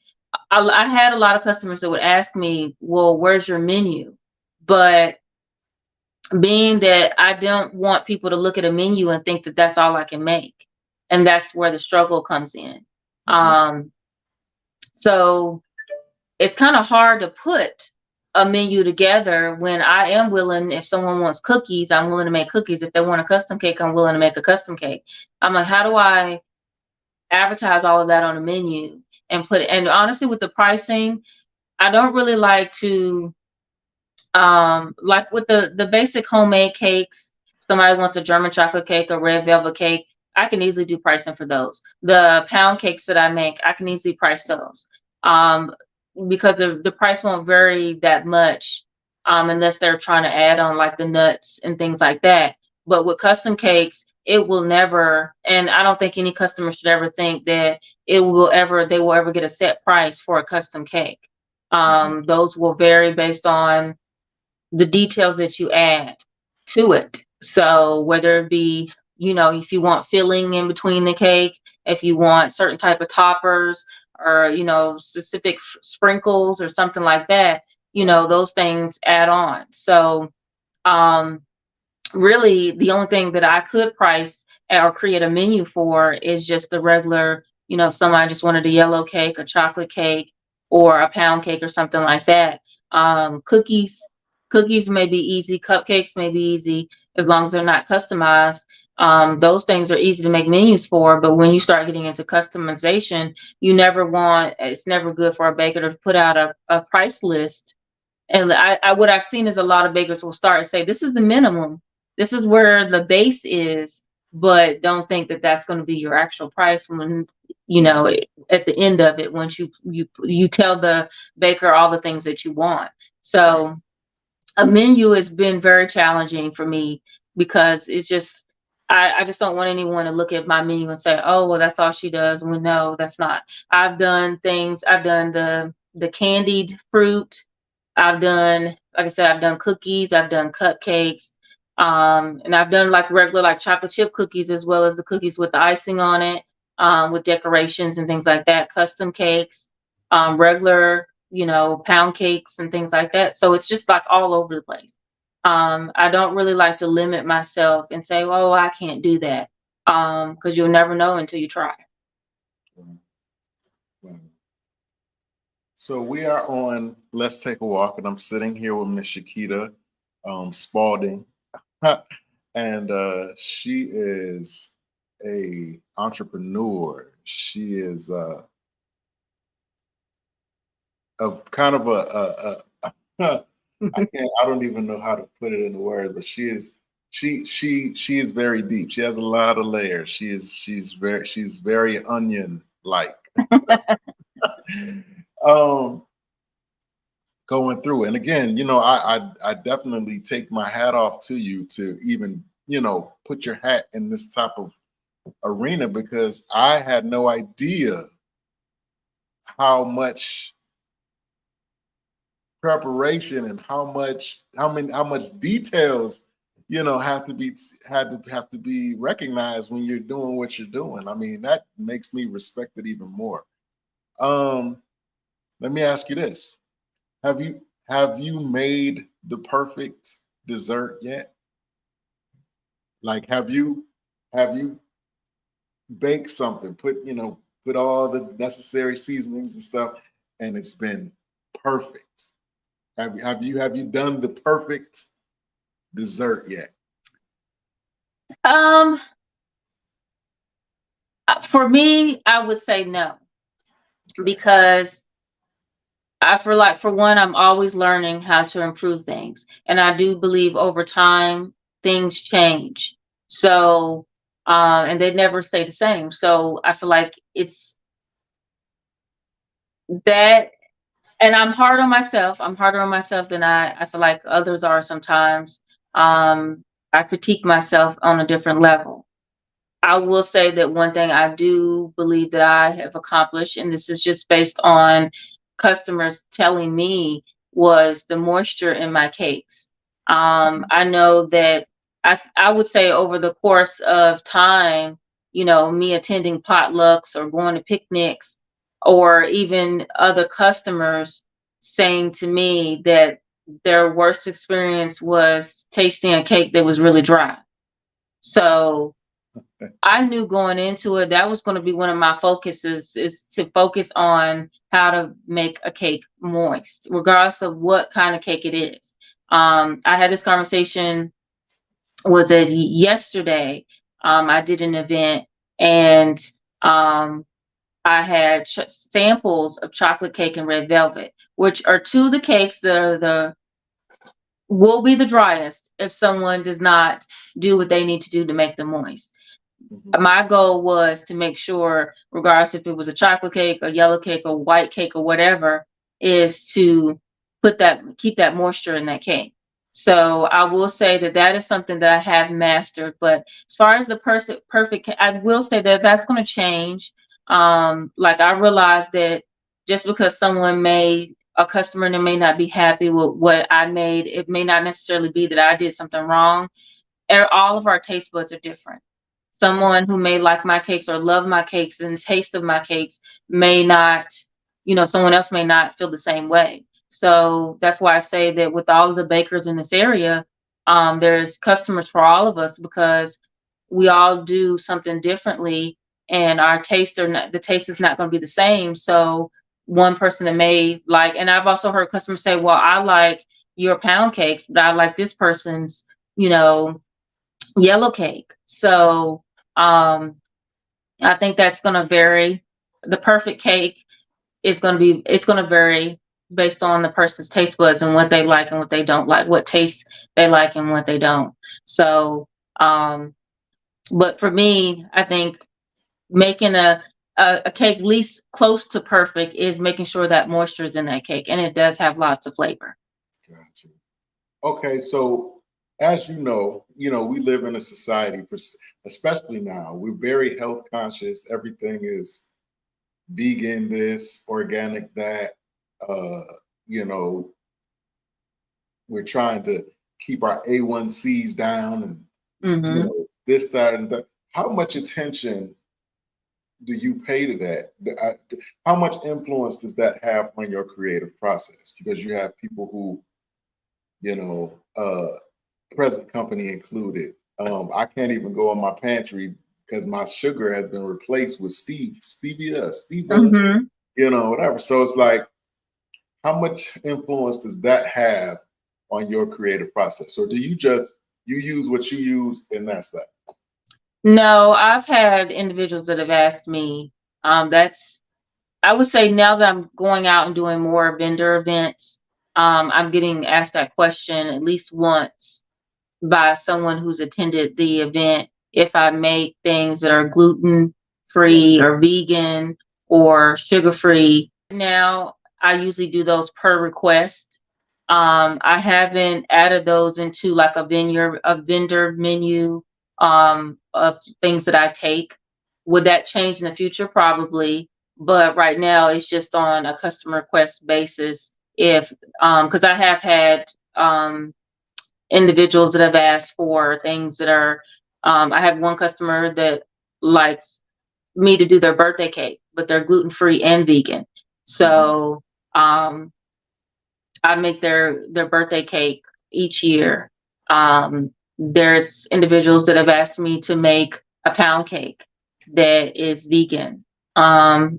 I had a lot of customers that would ask me, well, where's your menu? But being that I don't want people to look at a menu and think that that's all I can make. And that's where the struggle comes in. Mhm. Um, so it's kind of hard to put a menu together when I am willing, if someone wants cookies, I'm willing to make cookies. If they want a custom cake, I'm willing to make a custom cake. I'm like, how do I advertise all of that on a menu and put it? And honestly, with the pricing, I don't really like to, like with the basic homemade cakes. Somebody wants a German chocolate cake, a red velvet cake, I can easily do pricing for those. The pound cakes that I make, I can easily price those, um because the price won't vary that much, unless they're trying to add on like the nuts and things like that. But with custom cakes, it will never, and I don't think any customer should ever think that they will ever get a set price for a custom cake. Mhm. Those will vary based on the details that you add to it. So whether it be, if you want filling in between the cake, if you want certain type of toppers, or, specific sprinkles or something like that, Right. those things add on. So, um, really the only thing that I could price or create a menu for is just the regular, if somebody just wanted a yellow cake or chocolate cake or a pound cake or something like that. Cookies may be easy, cupcakes may be easy, as long as they're not customized. Those things are easy to make menus for, but when you start getting into customization, it's never good for a baker to put out a price list. And what I've seen is a lot of bakers will start and say, this is the minimum. This is where the base is, but don't think that that's going to be your actual price when, at the end of it, once you tell the baker all the things that you want. Right. So a menu has been very challenging for me, because it's just, I just don't want anyone to look at my menu and say, oh, well, that's all she does. Well, no, that's not. I've done the candied fruit. Like I said, I've done cookies, I've done cupcakes, and I've done like regular, like chocolate chip cookies, as well as the cookies with the icing on it, with decorations and things like that, custom cakes, regular. pound cakes and things like that. So it's just like all over the place. I don't really like to limit myself and say, "Oh, I can't do that," because you'll never know until you try. Right, right. So we are on Let's Take a Walk, and I'm sitting here with Miss Shakita Spalding, and she is a entrepreneur. She is a kind of I don't even know how to put it in words, but she is very deep. She has a lot of layers. She's very onion like. um Going through. And again, I definitely take my hat off to you to even, put your hat in this type of arena, because I had no idea how much preparation and how much details, have to be recognized when you're doing what you're doing. I mean, that makes me respect it even more. Um, Let me ask you this. Have you made the perfect dessert yet? Like, have you baked something, put all the necessary seasonings and stuff, and it's been perfect? Have you done the perfect dessert yet? Um, for me, I would say no, Okay. because I feel like, for one, I'm always learning how to improve things. And I do believe over time things change. So, and they never stay the same. So I feel like it's that, and I'm hard on myself. I'm harder on myself than I feel like others are sometimes. I critique myself on a different level. I will say that one thing I do believe that I have accomplished, and this is just based on customers telling me, was the moisture in my cakes. I know that I would say over the course of time, me attending potlucks or going to picnics, or even other customers saying to me that their worst experience was tasting a cake that was really dry. So I knew going into it that was going to be one of my focuses, is to focus on how to make a cake moist, regardless of what kind of cake it is. I had this conversation, was it yesterday? I did an event, and um, I had samples of chocolate cake and red velvet, which are two of the cakes that are the will be the driest if someone does not do what they need to do to make them moist. Mhm. My goal was to make sure, regardless if it was a chocolate cake, a yellow cake, a white cake, or whatever, is to keep that moisture in that cake. So I will say that that is something that I have mastered. But as far as the perfect, I will say that that's going to change. Like, I realized that just because a customer may not be happy with what I made, it may not necessarily be that I did something wrong. All of our taste buds are different. Someone who may like my cakes or love my cakes and the taste of my cakes may not, someone else may not feel the same way. So that's why I say that with all of the bakers in this area, there's customers for all of us, because we all do something differently, and the taste is not going to be the same. So one person that may like, and I've also heard customers say, well, I like your pound cakes, but I like this person's, you know, yellow cake. So I think that's going to vary. The perfect cake it's going to vary based on the person's taste buds and what they like and what they don't like, what taste they like and what they don't. So, but for me, I think making a cake least close to perfect is making sure that moisture is in that cake, and it does have lots of flavor. Gotcha. Okay, so as we live in a society, especially now, we're very health conscious. Everything is vegan, this, organic, that. Uh, you know, we're trying to keep our A1Cs down, and Hmm. this, that, and that. How much attention do you pay to that? How much influence does that have on your creative process? Because you have people who, you know, present company included. I can't even go in my pantry because my sugar has been replaced with stevia, Hmm. whatever. So it's like, how much influence does that have on your creative process? Or do you just you use what you use and that's that? No, I've had individuals that have asked me. That's I would say now that I'm going out and doing more vendor events, I'm getting asked that question at least once by someone who's attended the event if I make things that are gluten Yeah. free or vegan or sugar free. Now I usually do those per request. I haven't added those into like a vendor menu of things that I take. Would that change in the future? Probably. But right now it's just on a customer request basis. If because I have had individuals that have asked for things that are I have one customer that likes me to do their birthday cake, but they're gluten free and vegan. Mhm. So I make their birthday cake each year. There's individuals that have asked me to make a pound cake that is vegan.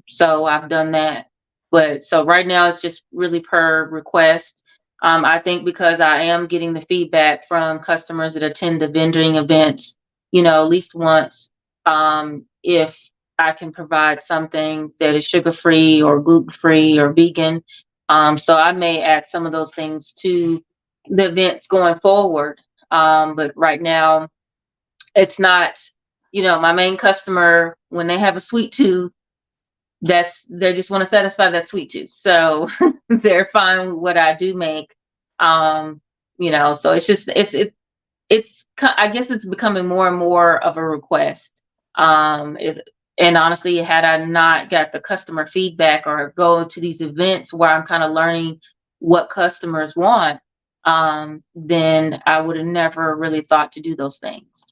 So I've done that. But so right now it's just really per request. I think because I am getting the feedback from customers that attend the vending events, at least once, if I can provide something that is sugar free or gluten free or vegan, so I may add some of those things to the events going forward. But right now, it's not, my main customer, when they have a sweet tooth, they just want to satisfy that sweet tooth. So they're fine with what I do make. Um, so it's just, I guess it's becoming more and more of a request. Is and honestly, had I not got the customer feedback or go to these events where I'm kind of learning what customers want, then I would have never really thought to do those things.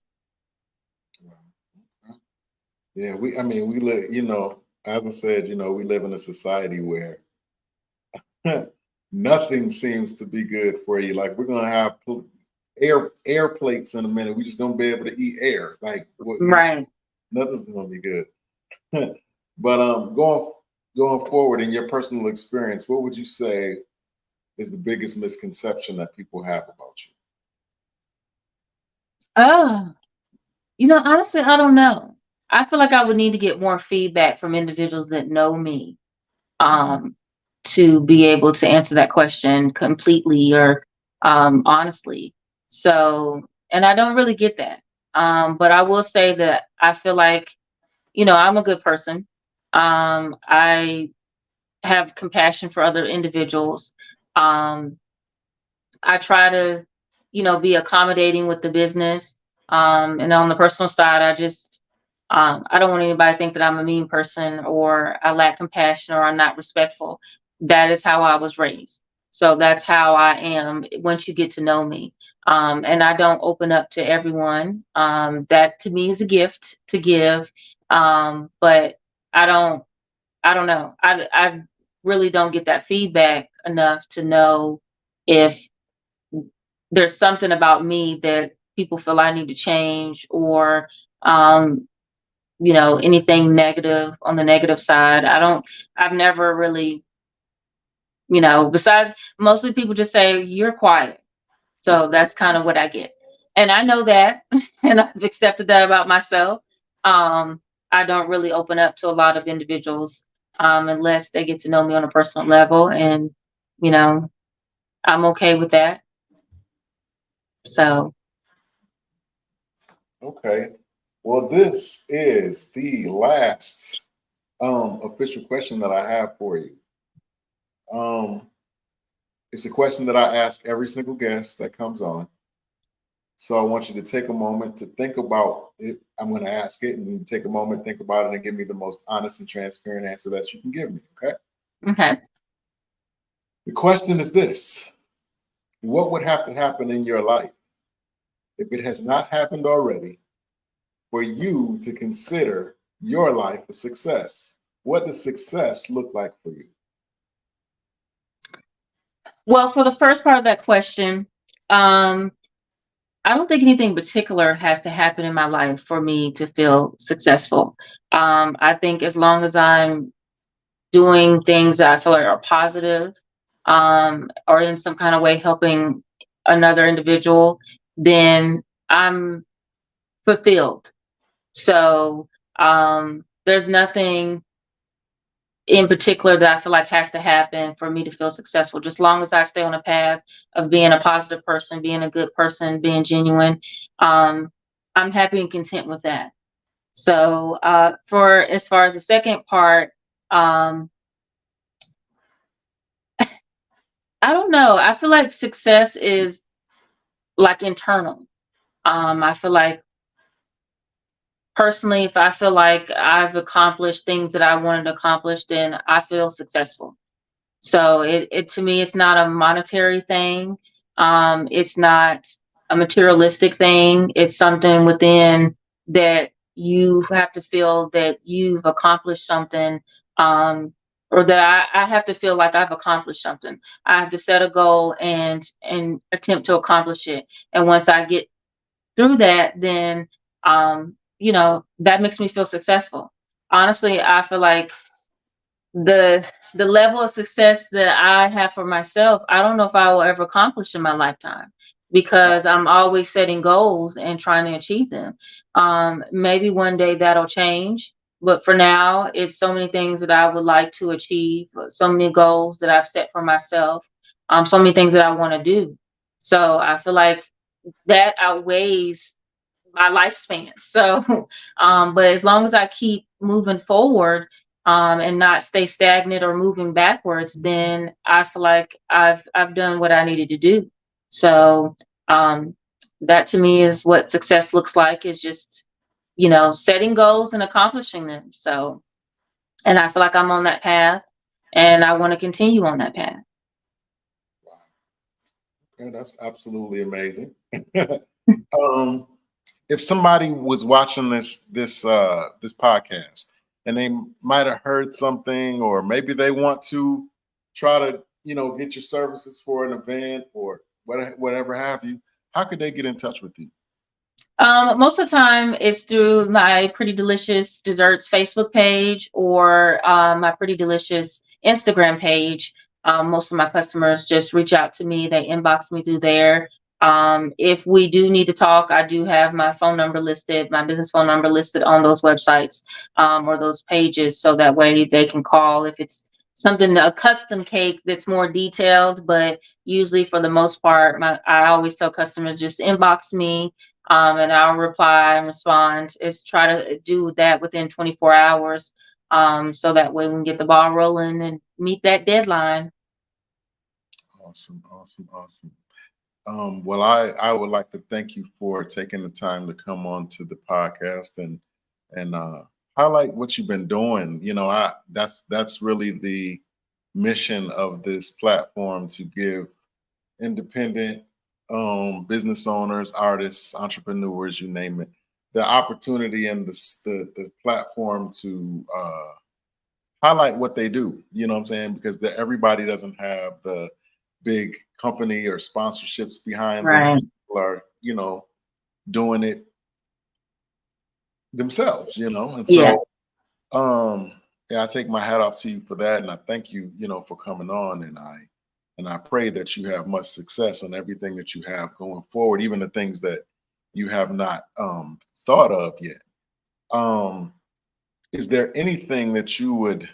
Yeah, I mean, we live, as I said, we live in a society where nothing seems to be good for you. Like we're gonna have air plates in a minute. We just gonna be able to eat air. Like Right. nothing's gonna be good. But going forward in your personal experience, what would you say is the biggest misconception that people have about you? Oh, honestly, I don't know. I feel like I would need to get more feedback from individuals that know me. Mhm. um, to be able to answer that question completely or honestly. So, and I don't really get that. But I will say that I feel like, I'm a good person. I have compassion for other individuals. Um, I try to, be accommodating with the business. And on the personal side, I don't want anybody to think that I'm a mean person or I lack compassion or I'm not respectful. That is how I was raised. So that's how I am once you get to know me. And I don't open up to everyone. That to me is a gift to give. But I don't, I don't know. I really don't get that feedback enough to know if there's something about me that people feel I need to change or um, anything negative on the negative side. I've never really, besides mostly people just say you're quiet. So that's kind of what I get. And I know that and I've accepted that about myself. Um, I don't really open up to a lot of individuals unless they get to know me on a personal level. And, you know, I'm okay with that. So, Okay. Well, this is the last official question that I have for you. Um, it's a question that I ask every single guest that comes on. So I want you to take a moment to think about it. I'm going to ask it and you take a moment, think about it, and give me the most honest and transparent answer that you can give me. Okay. okay. The question is this: what would have to happen in your life if it has not happened already for you to consider your life a success? What does success look like for you? Well, for the first part of that question, um, I don't think anything particular has to happen in my life for me to feel successful. I think as long as I'm doing things that I feel like are positive, or in some kind of way helping another individual, then I'm fulfilled. So there's nothing in particular that I feel like has to happen for me to feel successful. Just long as I stay on a path of being a positive person, being a good person, being genuine, um, I'm happy and content with that. So for as far as the second part, um, I don't know. I feel like success is like internal. I feel like personally, if I feel like I've accomplished things that I wanted to accomplish, then I feel successful. So it to me, it's not a monetary thing. It's not a materialistic thing. It's something within that you have to feel that you've accomplished something, um, or that I have to feel like I've accomplished something. I have to set a goal and attempt to accomplish it. And once I get through that, then that makes me feel successful. Honestly, I feel like the the level of success that I have for myself, I don't know if I will ever accomplish in my lifetime because I'm always setting goals and trying to achieve them. Maybe one day that'll change, but for now, it's so many things that I would like to achieve, so many goals that I've set for myself, so many things that I want to do. So I feel like that outweighs my lifespan. So, but as long as I keep moving forward, and not stay stagnant or moving backwards, then I feel like I've done what I needed to do. So, um, that to me is what success looks like, is just, setting goals and accomplishing them. So, and I feel like I'm on that path and I want to continue on that path. Okay, that's absolutely amazing. um, if somebody was watching this podcast and they might have heard something, or maybe they want to try to get your services for an event or whatever have you, how could they get in touch with you? Most of the time, it's through my Pretty Delicious Desserts Facebook page or my Pretty Delicious Instagram page. Most of my customers just reach out to me, they inbox me through there. If we do need to talk, I do have my phone number listed, my business phone number listed on those websites, or those pages, so that way they can call if it's something, a custom cake that's more detailed. But usually, for the most part, I always tell customers just inbox me, and I'll reply and respond. Is try to do that within 24 hours, so that way we can get the ball rolling and meet that deadline. Awesome, awesome, awesome. Well, I would like to thank you for taking the time to come on to the podcast and highlight what you've been doing. I that's really the mission of this platform, to give independent business owners, artists, entrepreneurs, you name it, the opportunity and the platform to highlight what they do. You know what I'm saying? Because everybody doesn't have the big company or sponsorships behind them. Right. Some people are, doing it themselves, and Yeah. so yeah, I take my hat off to you for that, and I thank you, for coming on, and I pray that you have much success on everything that you have going forward, even the things that you have not thought of yet. Um, is there anything that you would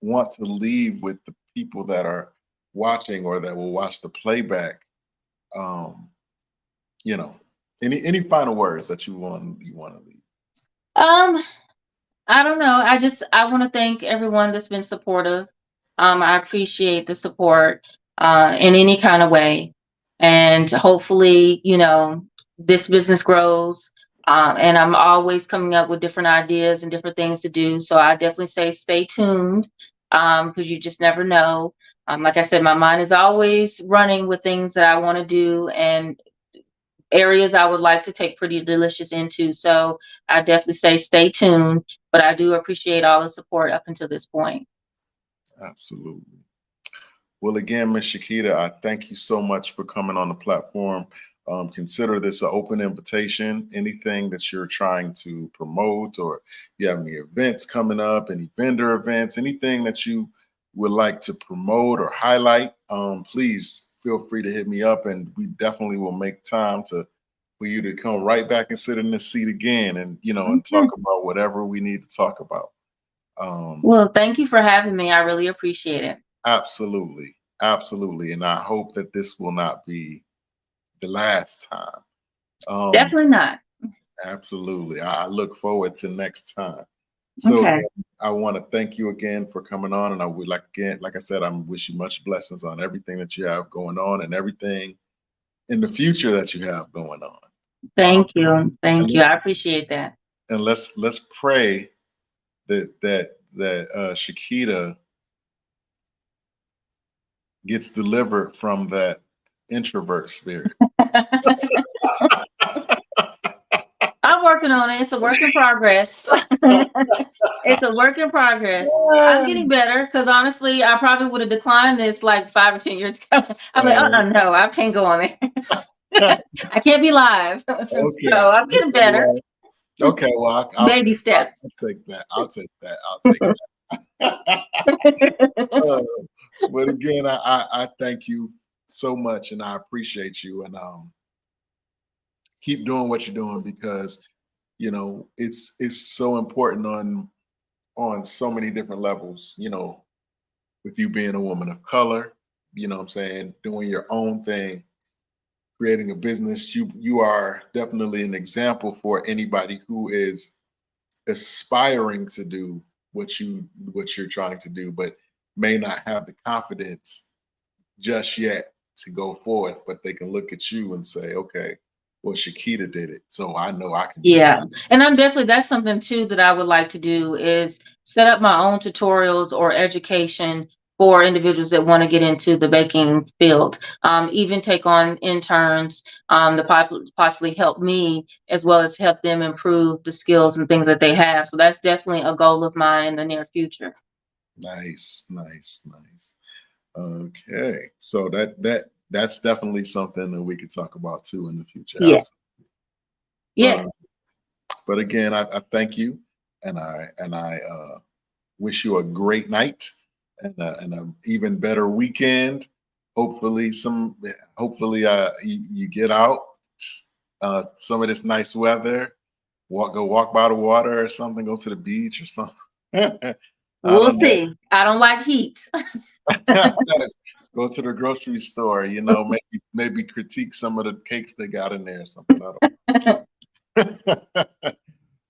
want to leave with the people that are watching or that will watch the playback? Um, you know, any final words that you want to leave? Um, I don't know. I want to thank everyone that's been supportive. I appreciate the support in any kind of way, and hopefully, this business grows. And I'm always coming up with different ideas and different things to do. So I definitely say stay tuned, because you just never know. Like I said, my mind is always running with things that I want to do, and areas I would like to take Pretty Delicious into. So I definitely say stay tuned, but I do appreciate all the support up until this point. Absolutely. Well, again, Miss Shakita, I thank you so much for coming on the platform. Consider this an open invitation. Anything that you're trying to promote, or you have any events coming up, any vendor events, anything that you would like to promote or highlight, please feel free to hit me up, and we definitely will make time to for you to come right back and sit in this seat again, and and talk Mhm. about whatever we need to talk about. Um, Well, thank you for having me. I really appreciate it. Absolutely. Absolutely. And I hope that this will not be the last time. Um, Definitely not. Absolutely. I look forward to next time. So Okay. again, I want to thank you again for coming on. And I would like I said, I'm wish you much blessings on everything that you have going on and everything in the future that you have going on. Um, Thank you. and Thank you. let's I appreciate that. let's pray that Shakita gets delivered from that introvert spirit. I'm working on it. It's a work in progress. It's a work in progress. I'm getting better because honestly, I probably would have declined this like 5 or 10 years ago. I'm like, no, I can't go on Okay. there. I can't be live. So Okay. I'm getting better. Well, okay. Well, Baby I'll steps. take that. I'll take that. I'll take that. Uh, but again, I thank you so much, and I appreciate you, and keep doing what you're doing because it's so important on so many different levels. With you being a woman of color, what I'm saying, doing your own thing, creating a business, you are definitely an example for anybody who is aspiring to do what you're trying to do, but may not have the confidence just yet to go forth. But they can look at you and say, okay, well, Shakita did it, so I know I can do it. Yeah. And that's something too that I would like to do is set up my own tutorials or education for individuals that want to get into the baking field. Even take on interns to possibly help me as well as help them improve the skills and things that they have. So that's definitely a goal of mine in the near future. Nice, nice, nice. Okay, so that's definitely something that we could talk about too in the future. Yeah. Absolutely. But Yes. but again, I thank you, and I wish you a great night and an even better weekend. Hopefully, you get out some of this nice weather. Go walk by the water or something. Go to the beach or something. I We'll don't know. see. I don't like heat. Go to the grocery store. Maybe critique some of the cakes they got in there or something.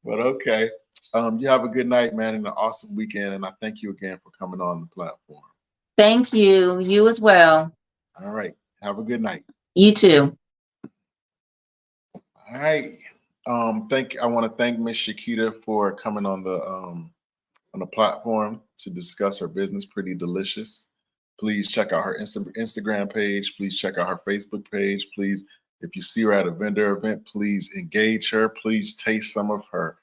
But okay. You have a good night, man, and an awesome weekend. And I thank you again for coming on the platform. Thank you. You as well. All right. Have a good night. You too. All right. I want to thank Miss Shakita for coming on the platform to discuss her business, Pretty Delicious. Please check out her Instagram page. Please check out her Facebook page. Please, if you see her at a vendor event, please engage her. Please taste some of her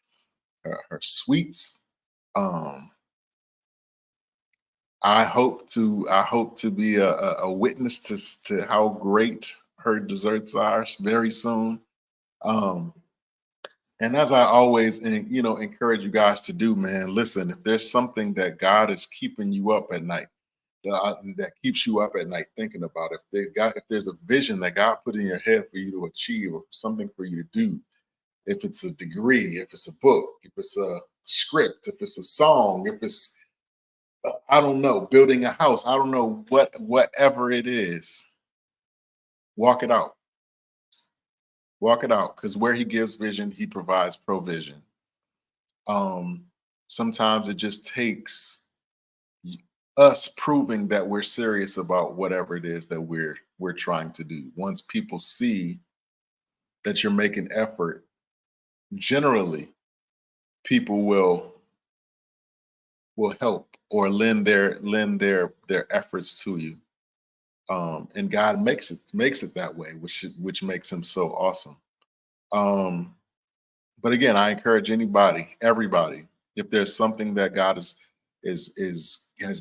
sweets. Um, I hope to be a witness to how great her desserts are very soon. Um, and as I always encourage you guys to do, man, listen, if there's something that God is keeping you up at night, that keeps you up at night thinking about, if there's a vision that God put in your head for you to achieve, or something for you to do, if it's a degree, if it's a book, if it's a script, if it's a song, if it's I don't know, building a house, I don't know, whatever it is, walk it out. Walk it out, because where he gives vision, he provides provision. Um, Sometimes it just takes us proving that we're serious about whatever it is that we're trying to do. Once people see that you're making effort, generally people will help or lend their efforts to you. And God makes it that way, which makes him so awesome. But again, I encourage everybody, if there's something that God has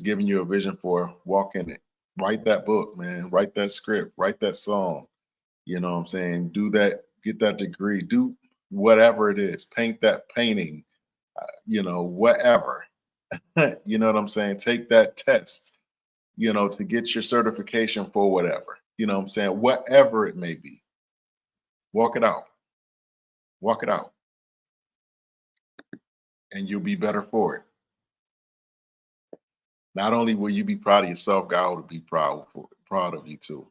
given you a vision for, walk in it. Write that book, man. Write that script. Write that song. You know what I'm saying? Do that. Get that degree. Do whatever it is. Paint that painting. Whatever. You know what I'm saying? Take that test. To get your certification for whatever. You know what I'm saying? Whatever it may be. Walk it out. Walk it out. And you'll be better for it. Not only will you be proud of yourself, God will be proud of you too.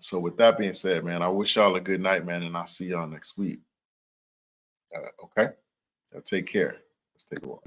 So with that being said, man, I wish y'all a good night, man, and I'll see y'all next week. Okay? Take care. Let's take a walk.